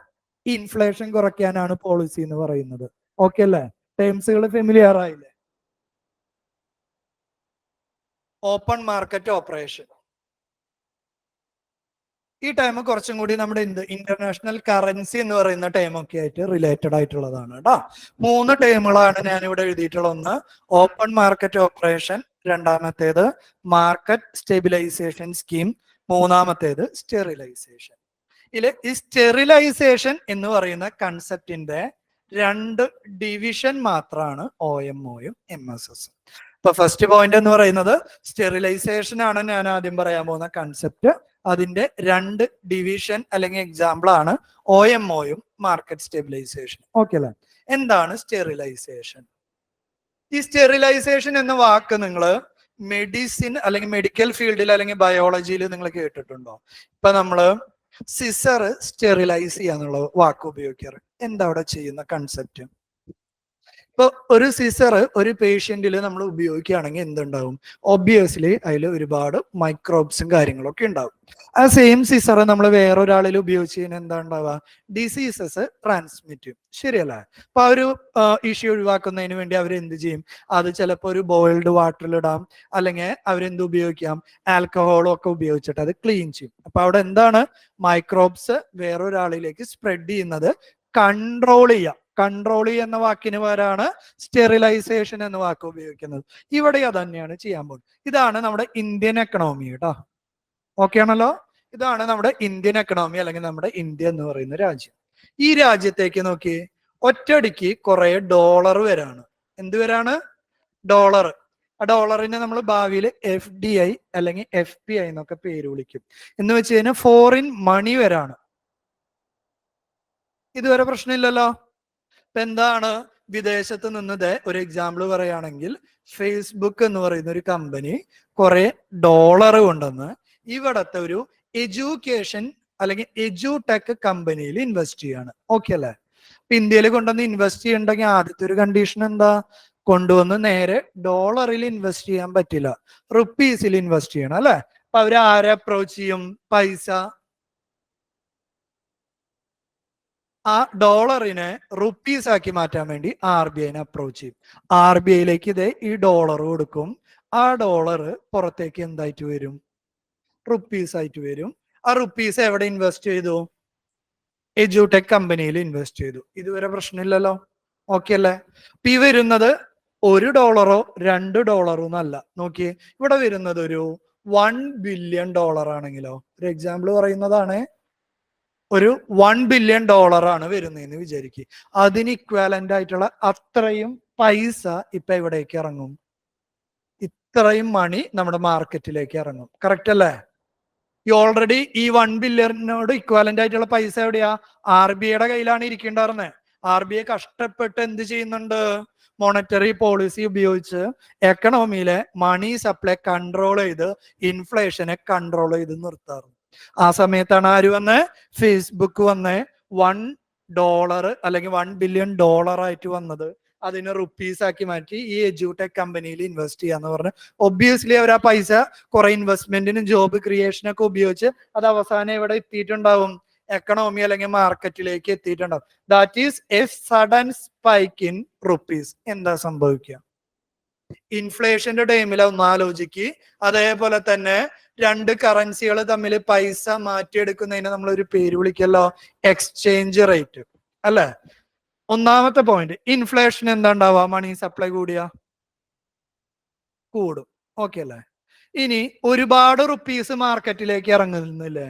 ഇൻഫ്ലേഷൻ കുറയ്ക്കാനാണ് പോളിസി എന്ന് പറയുന്നത്. ഓക്കെ അല്ലേ? ടേംസുകൾ ഫെമിലിയർ ആയില്ലേ? Open market operation. ഈ ടൈം കുറച്ചും കൂടി നമ്മുടെ ഇന്റർനാഷണൽ കറൻസി എന്ന് പറയുന്ന ടൈമൊക്കെ ആയിട്ട് റിലേറ്റഡ് ആയിട്ടുള്ളതാണ് കേട്ടോ. 3 ടൈമുകളാണ് ഞാൻ ഇവിടെ എഴുതിയിട്ടുള്ളത്. ഒന്ന് ഓപ്പൺ മാർക്കറ്റ് ഓപ്പറേഷൻ, രണ്ടാമത്തേത് മാർക്കറ്റ് സ്റ്റെബിലൈസേഷൻ സ്കീം, മൂന്നാമത്തേത് സ്റ്റെറിലൈസേഷൻ. ഈ സ്റ്റെറിലൈസേഷൻ എന്ന് പറയുന്ന കൺസെപ്റ്റിന്റെ 2 ഡിവിഷൻ മാത്രമാണ് OMO-യും MSS-ഉം. ഇപ്പൊ ഫസ്റ്റ് പോയിന്റ് എന്ന് പറയുന്നത് സ്റ്റെറിലൈസേഷൻ ആണ് ഞാൻ ആദ്യം പറയാൻ പോകുന്ന കൺസെപ്റ്റ്. അതിന്റെ 2 ഡിവിഷൻ അല്ലെങ്കിൽ എക്സാമ്പിൾ ആണ് OMO-യും മാർക്കറ്റ് സ്റ്റെബിലൈസേഷൻ. ഓക്കെ അല്ലേ? എന്താണ് സ്റ്റെറിലൈസേഷൻ? ഈ സ്റ്റെറിലൈസേഷൻ എന്ന വാക്ക് നിങ്ങൾ മെഡിസിൻ അല്ലെങ്കിൽ മെഡിക്കൽ ഫീൽഡിൽ അല്ലെങ്കിൽ ബയോളജിയിൽ നിങ്ങൾ കേട്ടിട്ടുണ്ടോ? ഇപ്പൊ നമ്മള് സിസർ സ്റ്റെറിലൈസ് ചെയ്യാന്നുള്ള വാക്ക് ഉപയോഗിക്കാറ്. എന്താ അവിടെ ചെയ്യുന്ന കൺസെപ്റ്റ്? ഇപ്പൊ ഒരു സിസർ ഒരു പേഷ്യന്റിൽ നമ്മൾ ഉപയോഗിക്കുകയാണെങ്കിൽ എന്തുണ്ടാവും? ഒബ്വിയസ്ലി അതിൽ ഒരുപാട് മൈക്രോബ്സും കാര്യങ്ങളൊക്കെ ഉണ്ടാവും. ആ സെയിം സിസർ നമ്മൾ വേറൊരാളിൽ ഉപയോഗിച്ച് കഴിഞ്ഞാൽ എന്താ ഉണ്ടാവുക? ഡിസീസസ് ട്രാൻസ്മിറ്റ് ചെയ്യും. ശരിയല്ലേ? അപ്പൊ ആ ഒരു ഇഷ്യൂ ഒഴിവാക്കുന്നതിന് വേണ്ടി അവർ എന്ത് ചെയ്യും? അത് ചിലപ്പോൾ ഒരു ബോയിൽഡ് വാട്ടറിൽ ഇടാം, അല്ലെങ്കിൽ അവരെന്ത് ഉപയോഗിക്കാം? ആൽക്കഹോളും ഒക്കെ ഉപയോഗിച്ചിട്ട് അത് ക്ലീൻ ചെയ്യും. അപ്പൊ അവിടെ എന്താണ്? മൈക്രോബ്സ് വേറൊരാളിലേക്ക് സ്പ്രെഡ് ചെയ്യുന്നത് കൺട്രോൾ ചെയ്യാം. കൺട്രോൾ എന്ന വാക്കിന് പകരമാണ് സ്റ്റെറിലൈസേഷൻ എന്ന വാക്ക് ഉപയോഗിക്കുന്നത്. ഇവിടെ അത് തന്നെയാണ് ചെയ്യാൻ പോകുന്നത്. ഇതാണ് നമ്മുടെ ഇന്ത്യൻ എക്കണോമി കേട്ടോ. ഓക്കെ ആണല്ലോ? ഇതാണ് നമ്മുടെ ഇന്ത്യൻ എക്കണോമി, അല്ലെങ്കിൽ നമ്മുടെ ഇന്ത്യ എന്ന് പറയുന്ന രാജ്യം. ഈ രാജ്യത്തേക്ക് നോക്കി, ഒറ്റയടിക്ക് കുറെ ഡോളർ വരാണ്. എന്ത് വരാണ്? ഡോളർ. ആ ഡോളറിനെ നമ്മൾ ഭാവിയിൽ FDI അല്ലെങ്കിൽ FPI എന്നൊക്കെ പേര് വിളിക്കും. എന്ന് വെച്ച് കഴിഞ്ഞാൽ ഫോറിൻ മണി വരാണ്. ഇതുവരെ പ്രശ്നമില്ലല്ലോ. ഇപ്പൊ എന്താണ്? വിദേശത്ത് നിന്നത് ഒരു എക്സാമ്പിൾ പറയുകയാണെങ്കിൽ, ഫേസ്ബുക്ക് എന്ന് പറയുന്ന ഒരു കമ്പനി കുറെ ഡോളർ കൊണ്ടുവന്ന് ഇവിടത്തെ ഒരു എഡ്യൂക്കേഷൻ അല്ലെങ്കിൽ എഡ്യൂടെക് കമ്പനിയിൽ ഇൻവെസ്റ്റ് ചെയ്യാണ്. ഓക്കെ അല്ലേ? ഇപ്പൊ ഇന്ത്യയിൽ കൊണ്ടുവന്ന് ഇൻവെസ്റ്റ് ചെയ്യണ്ടെങ്കിൽ ആദ്യത്തെ ഒരു കണ്ടീഷൻ എന്താ? കൊണ്ടുവന്ന് നേരെ ഡോളറിൽ ഇൻവെസ്റ്റ് ചെയ്യാൻ പറ്റില്ല, റുപ്പീസിൽ ഇൻവെസ്റ്റ് ചെയ്യണം അല്ലെ? അപ്പൊ അവര് ആരെ അപ്രോച്ച് ചെയ്യും? പൈസ, ആ ഡോളറിനെ റുപ്പീസ് ആക്കി മാറ്റാൻ വേണ്ടി RBIനെ അപ്രോച്ച് ചെയ്യും. RBIയിലേക്ക് ഇതേ ഈ ഡോളർ കൊടുക്കും. ആ ഡോളർ പുറത്തേക്ക് എന്തായിട്ട് വരും? റുപ്പീസ് ആയിട്ട് വരും. ആ റുപ്പീസ് എവിടെ ഇൻവെസ്റ്റ് ചെയ്തു? എഡ്യൂടെക് കമ്പനിയിൽ ഇൻവെസ്റ്റ് ചെയ്തു. ഇതുവരെ പ്രശ്നമില്ലല്ലോ. ഓക്കെ അല്ലേ? ഇപ്പൊ ഈ വരുന്നത് $1 $2 എന്നല്ല. നോക്കിയേ, ഇവിടെ വരുന്നത് ഒരു $1 ബില്യൺ ആണെങ്കിലോ, ഒരു എക്സാമ്പിൾ പറയുന്നതാണ്, ഒരു $1 ബില്യൺ ആണ് വരുന്നതെന്ന് വിചാരിക്കുക. അതിന് ഇക്വാലന്റ് ആയിട്ടുള്ള അത്രയും പൈസ ഇപ്പൊ എവിടേക്ക് ഇറങ്ങും? ഇത്രയും മണി നമ്മുടെ മാർക്കറ്റിലേക്ക് ഇറങ്ങും. കറക്റ്റ് അല്ലേ? ഈ ഓൾറെഡി ഈ $1 ബില്യണിനോട് ഇക്വാലന്റ് ആയിട്ടുള്ള പൈസ എവിടെയാ? RBIയുടെ കയ്യിലാണ് ഇരിക്കേണ്ടായിരുന്നത്. RBI കഷ്ടപ്പെട്ട് എന്ത് ചെയ്യുന്നുണ്ട്? മോണിറ്ററി പോളിസി ഉപയോഗിച്ച് എക്കണോമിയിലെ മണി സപ്ലൈ കൺട്രോൾ ചെയ്ത് ഇൻഫ്ലേഷനെ കൺട്രോൾ ചെയ്ത് നിർത്താറുണ്ട്. ആ സമയത്താണ് ആര് വന്ന്? ഫേസ്ബുക്ക് വന്ന് $1 അല്ലെങ്കിൽ $1 ബില്യൺ ആയിട്ട് വന്നത്. അതിനെ റുപ്പീസ് ആക്കി മാറ്റി ഈ എഡ്യൂടെക് കമ്പനിയിൽ ഇൻവെസ്റ്റ് ചെയ്യാന്ന് പറഞ്ഞു. ഒബ്വിയസ്ലി അവർ ആ പൈസ കുറെ ഇൻവെസ്റ്റ്മെന്റിനും ജോബ് ക്രിയേഷനൊക്കെ ഉപയോഗിച്ച് അത് അവസാനം ഇവിടെ എത്തിയിട്ടുണ്ടാവും? എക്കണോമി അല്ലെങ്കിൽ മാർക്കറ്റിലേക്ക് എത്തിയിട്ടുണ്ടാവും. That is a sudden spike in rupees. എന്താ സംഭവിക്കുക? ഇൻഫ്ലേഷന്റെ ടൈമിൽ ഒന്ന് ആലോചിക്ക്. അതേപോലെ തന്നെ രണ്ട് കറൻസികൾ തമ്മിൽ പൈസ മാറ്റിയെടുക്കുന്നതിന് നമ്മളൊരു പേര് വിളിക്കല്ലോ, എക്സ്ചേഞ്ച് റേറ്റ് അല്ലെ? ഒന്നാമത്തെ പോയിന്റ്, ഇൻഫ്ലേഷൻ എന്താ ഉണ്ടാവുക? മണി സപ്ലൈ കൂടിയ കൂടും. ഓക്കെ അല്ലേ? ഇനി ഒരുപാട് റുപ്പീസ് മാർക്കറ്റിലേക്ക് ഇറങ്ങുന്നില്ലേ?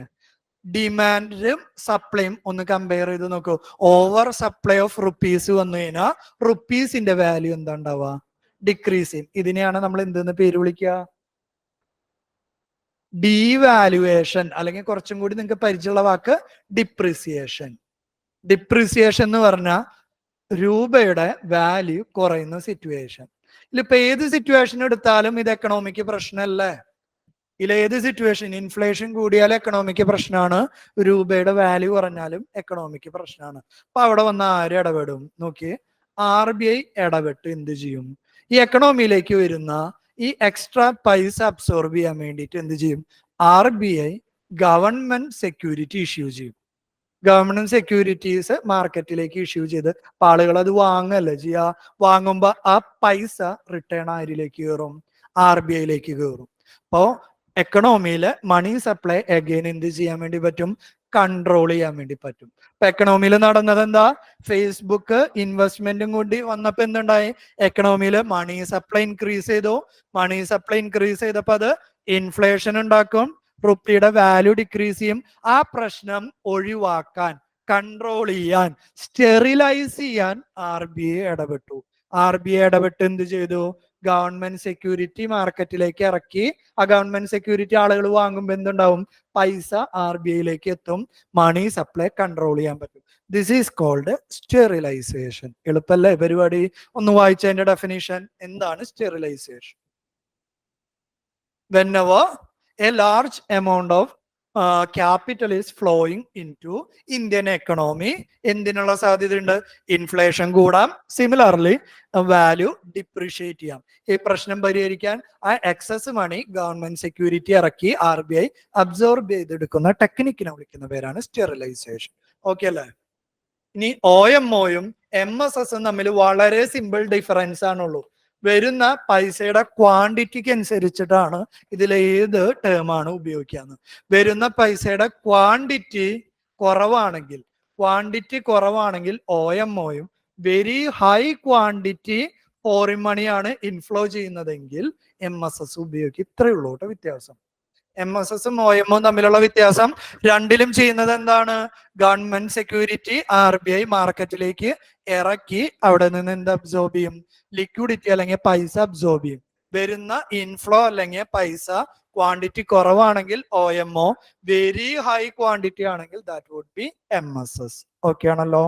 ഡിമാൻഡും സപ്ലൈയും ഒന്ന് കമ്പയർ ചെയ്ത് നോക്കൂ. ഓവർ സപ്ലൈ ഓഫ് റുപ്പീസ് വന്നു കഴിഞ്ഞാൽ റുപ്പീസിന്റെ വാല്യൂ എന്താ ഉണ്ടാവുക? ഡിക്രീസ് ചെയ്യും. ഇതിനെയാണ് നമ്മൾ എന്തെന്ന് പേര് വിളിക്കുക? ഡീവാലുവേഷൻ, അല്ലെങ്കിൽ കുറച്ചും കൂടി നിങ്ങൾക്ക് പരിചയമുള്ള വാക്ക് ഡിപ്രിസിയേഷൻ. ഡിപ്രിസിയേഷൻ എന്ന് പറഞ്ഞാൽ രൂപയുടെ വാല്യൂ കുറയുന്ന സിറ്റുവേഷൻ. ഇതിലിപ്പോ ഏത് സിറ്റുവേഷൻ എടുത്താലും ഇത് എക്കണോമിക്ക് പ്രശ്നമല്ലേ? ഇതിലേത് സിറ്റുവേഷൻ, ഇൻഫ്ലേഷൻ കൂടിയാൽ എക്കണോമിക്ക് പ്രശ്നമാണ്, രൂപയുടെ വാല്യൂ കുറഞ്ഞാലും എക്കണോമിക്ക് പ്രശ്നമാണ്. അപ്പൊ അവിടെ വന്ന ആര് ഇടപെടും? നോക്കിയേ, RBI ഇടപെട്ട് എന്ത് ചെയ്യും? ഈ എക്കണോമിയിലേക്ക് വരുന്ന ഈ എക്സ്ട്രാ പൈസ അബ്സോർബ് ചെയ്യാൻ വേണ്ടിയിട്ട് എന്ത് ചെയ്യും? RBI ഗവൺമെന്റ് സെക്യൂരിറ്റി ഇഷ്യൂ ചെയ്യും. ഗവൺമെന്റ് സെക്യൂരിറ്റീസ് മാർക്കറ്റിലേക്ക് ഇഷ്യൂ ചെയ്ത് ആളുകൾ അത് വാങ്ങല്ലേ ചെയ്യുക. വാങ്ങുമ്പോ ആ പൈസ റിട്ടേൺ ആരിലേക്ക് കയറും? RBIയിലേക്ക് കയറും. അപ്പോ എക്കണോമിയില് മണി സപ്ലൈ അഗെയിൻ എന്ത് ചെയ്യാൻ വേണ്ടി പറ്റും? കൺട്രോൾ ചെയ്യാൻ വേണ്ടി പറ്റും. ഇപ്പൊ എക്കണോമിയിൽ നടന്നത് എന്താ? ഫേസ്ബുക്ക് ഇൻവെസ്റ്റ്മെന്റും കൂടി വന്നപ്പോ എന്തുണ്ടായി? എക്കണോമിയിൽ മണി സപ്ലൈ ഇൻക്രീസ് ചെയ്തു. മണി സപ്ലൈ ഇൻക്രീസ് ചെയ്തപ്പോ അത് ഇൻഫ്ലേഷൻ ഉണ്ടാക്കും, റുപ്പിയുടെ വാല്യൂ ഡിക്രീസ് ചെയ്യും. ആ പ്രശ്നം ഒഴിവാക്കാൻ, കൺട്രോൾ ചെയ്യാൻ, സ്റ്റെറിലൈസ് ചെയ്യാൻ RBI ഇടപെട്ടു. RBI ഇടപെട്ട് എന്ത് ചെയ്തു? ഗവൺമെന്റ് സെക്യൂരിറ്റി മാർക്കറ്റിലേക്ക് ഇറക്കി. ആ ഗവൺമെന്റ് സെക്യൂരിറ്റി ആളുകൾ വാങ്ങുമ്പോൾ എന്തുണ്ടാവും? പൈസ RBIയിലേക്ക് എത്തും. മണി സപ്ലൈ കൺട്രോൾ ചെയ്യാൻ പറ്റും. This is called sterilization. എളുപ്പല്ലേ പരിപാടി? ഒന്ന് വായിച്ചതിന്റെ ഡെഫിനിഷൻ. എന്താണ് sterilization? Whenever a large amount of capital is flowing into Indian economy, എന്തിനുള്ള സാധ്യതയുണ്ട്? ഇൻഫ്ലേഷൻ കൂടാം, സിമിലർലി വാല്യൂ ഡിപ്രീഷിയേറ്റ് ചെയ്യാം. ഈ പ്രശ്നം പരിഹരിക്കാൻ ആ എക്സസ് മണി ഗവൺമെന്റ് സെക്യൂരിറ്റി ഇറക്കി RBI അബ്സോർബ് ചെയ്തെടുക്കുന്ന ടെക്നിക്കിനെ വിളിക്കുന്ന പേരാണ് സ്റ്റെറിലൈസേഷൻ. ഓക്കെ അല്ലേ? ഇനി OMOയും MSSും തമ്മിൽ വളരെ സിമ്പിൾ ഡിഫറൻസ് ആണുള്ളൂ. വരുന്ന പൈസയുടെ ക്വാണ്ടിറ്റിക്ക് അനുസരിച്ചിട്ടാണ് ഇതിൽ ഏത് ടേം ആണ് ഉപയോഗിക്കാന്ന്. വരുന്ന പൈസയുടെ ക്വാണ്ടിറ്റി കുറവാണെങ്കിൽ OMOയും, വെരി ഹൈ ക്വാണ്ടിറ്റി ഫോറിൻ മണിയാണ് ഇൻഫ്ലോ ചെയ്യുന്നതെങ്കിൽ MSS ഉപയോഗിക്കും. ഇത്രയേ ഉള്ളൂ കേട്ടോ വ്യത്യാസം. MSSും OMOയും തമ്മിലുള്ള വ്യത്യാസം. രണ്ടിലും ചെയ്യുന്നത് എന്താണ്? ഗവൺമെന്റ് സെക്യൂരിറ്റി RBI മാർക്കറ്റിലേക്ക് ഇറക്കി അവിടെ നിന്ന് എന്ത് അബ്സോർബ് ചെയ്യും? ലിക്വിഡിറ്റി അല്ലെങ്കിൽ പൈസ അബ്സോർബ് ചെയ്യും. വരുന്ന ഇൻഫ്ലോ അല്ലെങ്കിൽ പൈസ ക്വാണ്ടിറ്റി കുറവാണെങ്കിൽ OMO, വെരി ഹൈ ക്വാണ്ടിറ്റി ആണെങ്കിൽ that would be MSS. Okay ആണല്ലോ?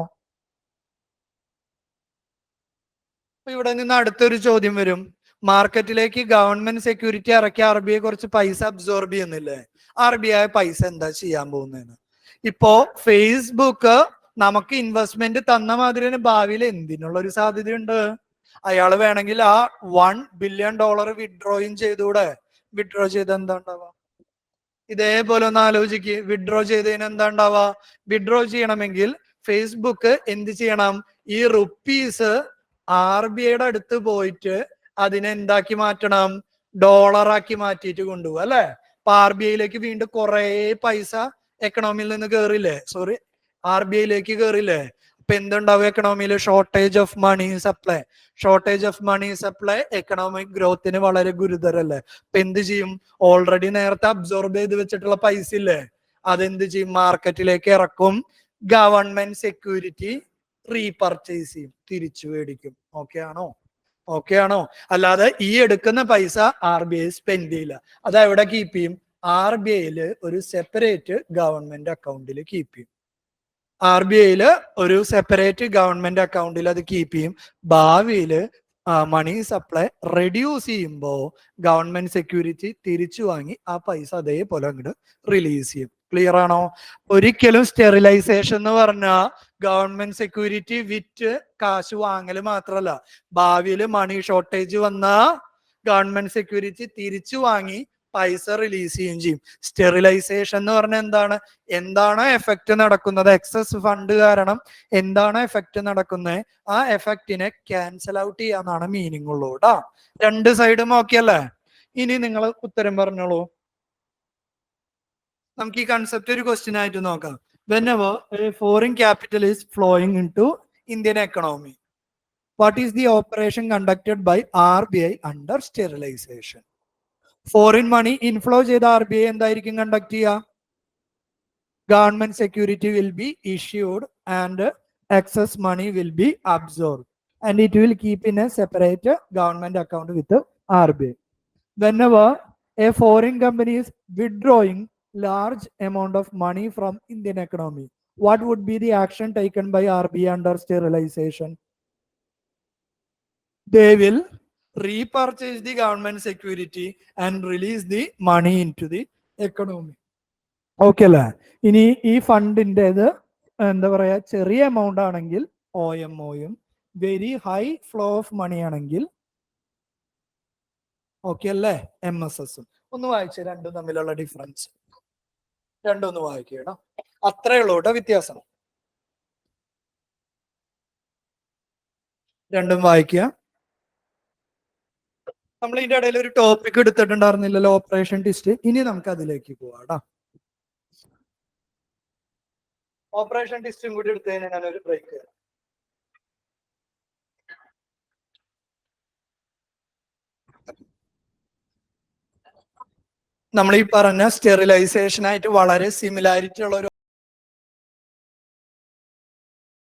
ഇവിടെ നിന്ന് അടുത്തൊരു ചോദ്യം വരും. മാർക്കറ്റിലേക്ക് ഗവൺമെന്റ് സെക്യൂരിറ്റി ഇറക്കി RBI കുറച്ച് പൈസ അബ്സോർബ് ചെയ്യുന്നില്ലേ? RBI പൈസ എന്താ ചെയ്യാൻ പോകുന്നതെന്ന്. ഇപ്പോ ഫേസ്ബുക്ക് നമുക്ക് ഇൻവെസ്റ്റ്മെന്റ് തന്ന മാതിരി ഭാവിയിൽ എന്തിനുള്ള ഒരു സാധ്യതയുണ്ട്? അയാൾ വേണമെങ്കിൽ ആ $1 ബില്യൺ വിഡ്രോയും ചെയ്തൂടെ? വിഡ്രോ ചെയ്ത് എന്താ ഉണ്ടാവുക? ഇതേപോലെ ഒന്ന് ആലോചിക്ക്. വിഡ്രോ ചെയ്തതിന് എന്താ ഉണ്ടാവുക? വിഡ്രോ ചെയ്യണമെങ്കിൽ ഫേസ്ബുക്ക് എന്ത് ചെയ്യണം? ഈ റുപ്പീസ് RBIയുടെ അടുത്ത് പോയിട്ട് അതിനെ എന്താക്കി മാറ്റണം? ഡോളറാക്കി മാറ്റിയിട്ട് കൊണ്ടുപോകും അല്ലെ? അപ്പൊ RBIയിലേക്ക് വീണ്ടും കുറെ പൈസ എക്കണോമിയിൽ നിന്ന് കയറില്ലേ? RBIയിലേക്ക് കയറില്ലേ? അപ്പൊ എന്തുണ്ടാവും എക്കണോമിയിൽ? Shortage of money supply. Shortage of money supply economic ഗ്രോത്തിന് വളരെ ഗുരുതരല്ലേ? അപ്പൊ എന്ത് ചെയ്യും? ഓൾറെഡി നേരത്തെ അബ്സോർബ് ചെയ്ത് വെച്ചിട്ടുള്ള പൈസ ഇല്ലേ, അതെന്ത് ചെയ്യും? മാർക്കറ്റിലേക്ക് ഇറക്കും. ഗവൺമെന്റ് സെക്യൂരിറ്റി റീപർച്ചേസ് ചെയ്യും, തിരിച്ചു മേടിക്കും. ഓക്കെ ആണോ? അല്ലാതെ ഈ എടുക്കുന്ന പൈസ RBI സ്പെൻഡ് ചെയ്യില്ല. അത് എവിടെ കീപ്പ് ചെയ്യും? RBIയില് ഒരു സെപ്പറേറ്റ് ഗവൺമെന്റ് അക്കൗണ്ടിൽ കീപ്പ് ചെയ്യും. RBIയില് ഒരു സെപ്പറേറ്റ് ഗവൺമെന്റ് അക്കൗണ്ടിൽ അത് കീപ്പ് ചെയ്യും. ഭാവിയില് മണി സപ്ലൈ റെഡ്യൂസ് ചെയ്യുമ്പോൾ ഗവൺമെന്റ് സെക്യൂരിറ്റി തിരിച്ചു വാങ്ങി ആ പൈസ അതേപോലെ അങ്ങോട്ട് റിലീസ് ചെയ്യും. ക്ലിയർ ആണോ? ഒരിക്കലും സ്റ്റെറിലൈസേഷൻ എന്ന് പറഞ്ഞാൽ ഗവൺമെന്റ് സെക്യൂരിറ്റി വിറ്റ് കാശ് വാങ്ങല് മാത്രമല്ല, ഭാവിയിൽ മണി ഷോർട്ടേജ് വന്നാ ഗവൺമെന്റ് സെക്യൂരിറ്റി തിരിച്ചു വാങ്ങി പൈസ റിലീസ് ചെയ്യുകയും ചെയ്യും. സ്റ്റെറിലൈസേഷൻ എന്ന് പറഞ്ഞാൽ എന്താണോ എഫക്റ്റ് നടക്കുന്നത്, എക്സസ് ഫണ്ട് കാരണം എന്താണോ എഫക്റ്റ് നടക്കുന്നത്, ആ എഫക്റ്റിനെ ക്യാൻസൽ ഔട്ട് ചെയ്യാന്നാണ് മീനിങ് ഉള്ളൂ കേട്ടോ. രണ്ട് സൈഡും ഓക്കെ അല്ലേ? ഇനി നിങ്ങൾ ഉത്തരം പറഞ്ഞോളൂ. നമുക്ക് ഈ കൺസെപ്റ്റ് ഒരു ക്വസ്റ്റ്യൻ ആയിട്ട് നോക്കാം. Whenever a foreign capital is flowing into Indian economy, what is the operation conducted by RBI under sterilization? Foreign money inflow ചെയ്ത RBI എന്തായിരിക്കും കണ്ടക്ട് ചെയ്യുക? Government security will be issued and excess money will be absorbed and it will keep in a separate government account with the RBI. Whenever a foreign company is withdrawing large amount of money from Indian economy, what would be the action taken by RBI under sterilization? They will repurchase the government security and release the money into the economy. Okay അല്ലേ? ഇനി ഈ ഫണ്ടിൻ്റെത് എന്താ പറയാ, ചെറിയ amount ആണെങ്കിൽ OMOയും, very high flow of money ആണെങ്കിൽ ഓക്കെ അല്ലേ MSSും. ഒന്ന് വായിച്ചേ രണ്ടും തമ്മിലുള്ള ഡിഫറൻസ്. രണ്ടും ഒന്ന് വായിക്കണം. അത്രേ ഉള്ളൂ കേട്ടോ വ്യത്യാസം. രണ്ടും വായിക്കുക. നമ്മൾ ഇതിന്റെ ഇടയിൽ ഒരു ടോപ്പിക് എടുത്തിട്ടുണ്ടായിരുന്നില്ലല്ലോ, ഓപ്പറേഷൻ ട്വിസ്റ്റ്. ഇനി നമുക്ക് അതിലേക്ക് പോവാം. ഓപ്പറേഷൻ ട്വിസ്റ്റും കൂടി എടുത്തു കഴിഞ്ഞാൽ ഞാനൊരു ബ്രേക്ക് തരാം. നമ്മൾ ഈ പറഞ്ഞ സ്റ്റെറിലൈസേഷൻ ആയിട്ട് വളരെ സിമിലാരിറ്റി ഉള്ള ഒരു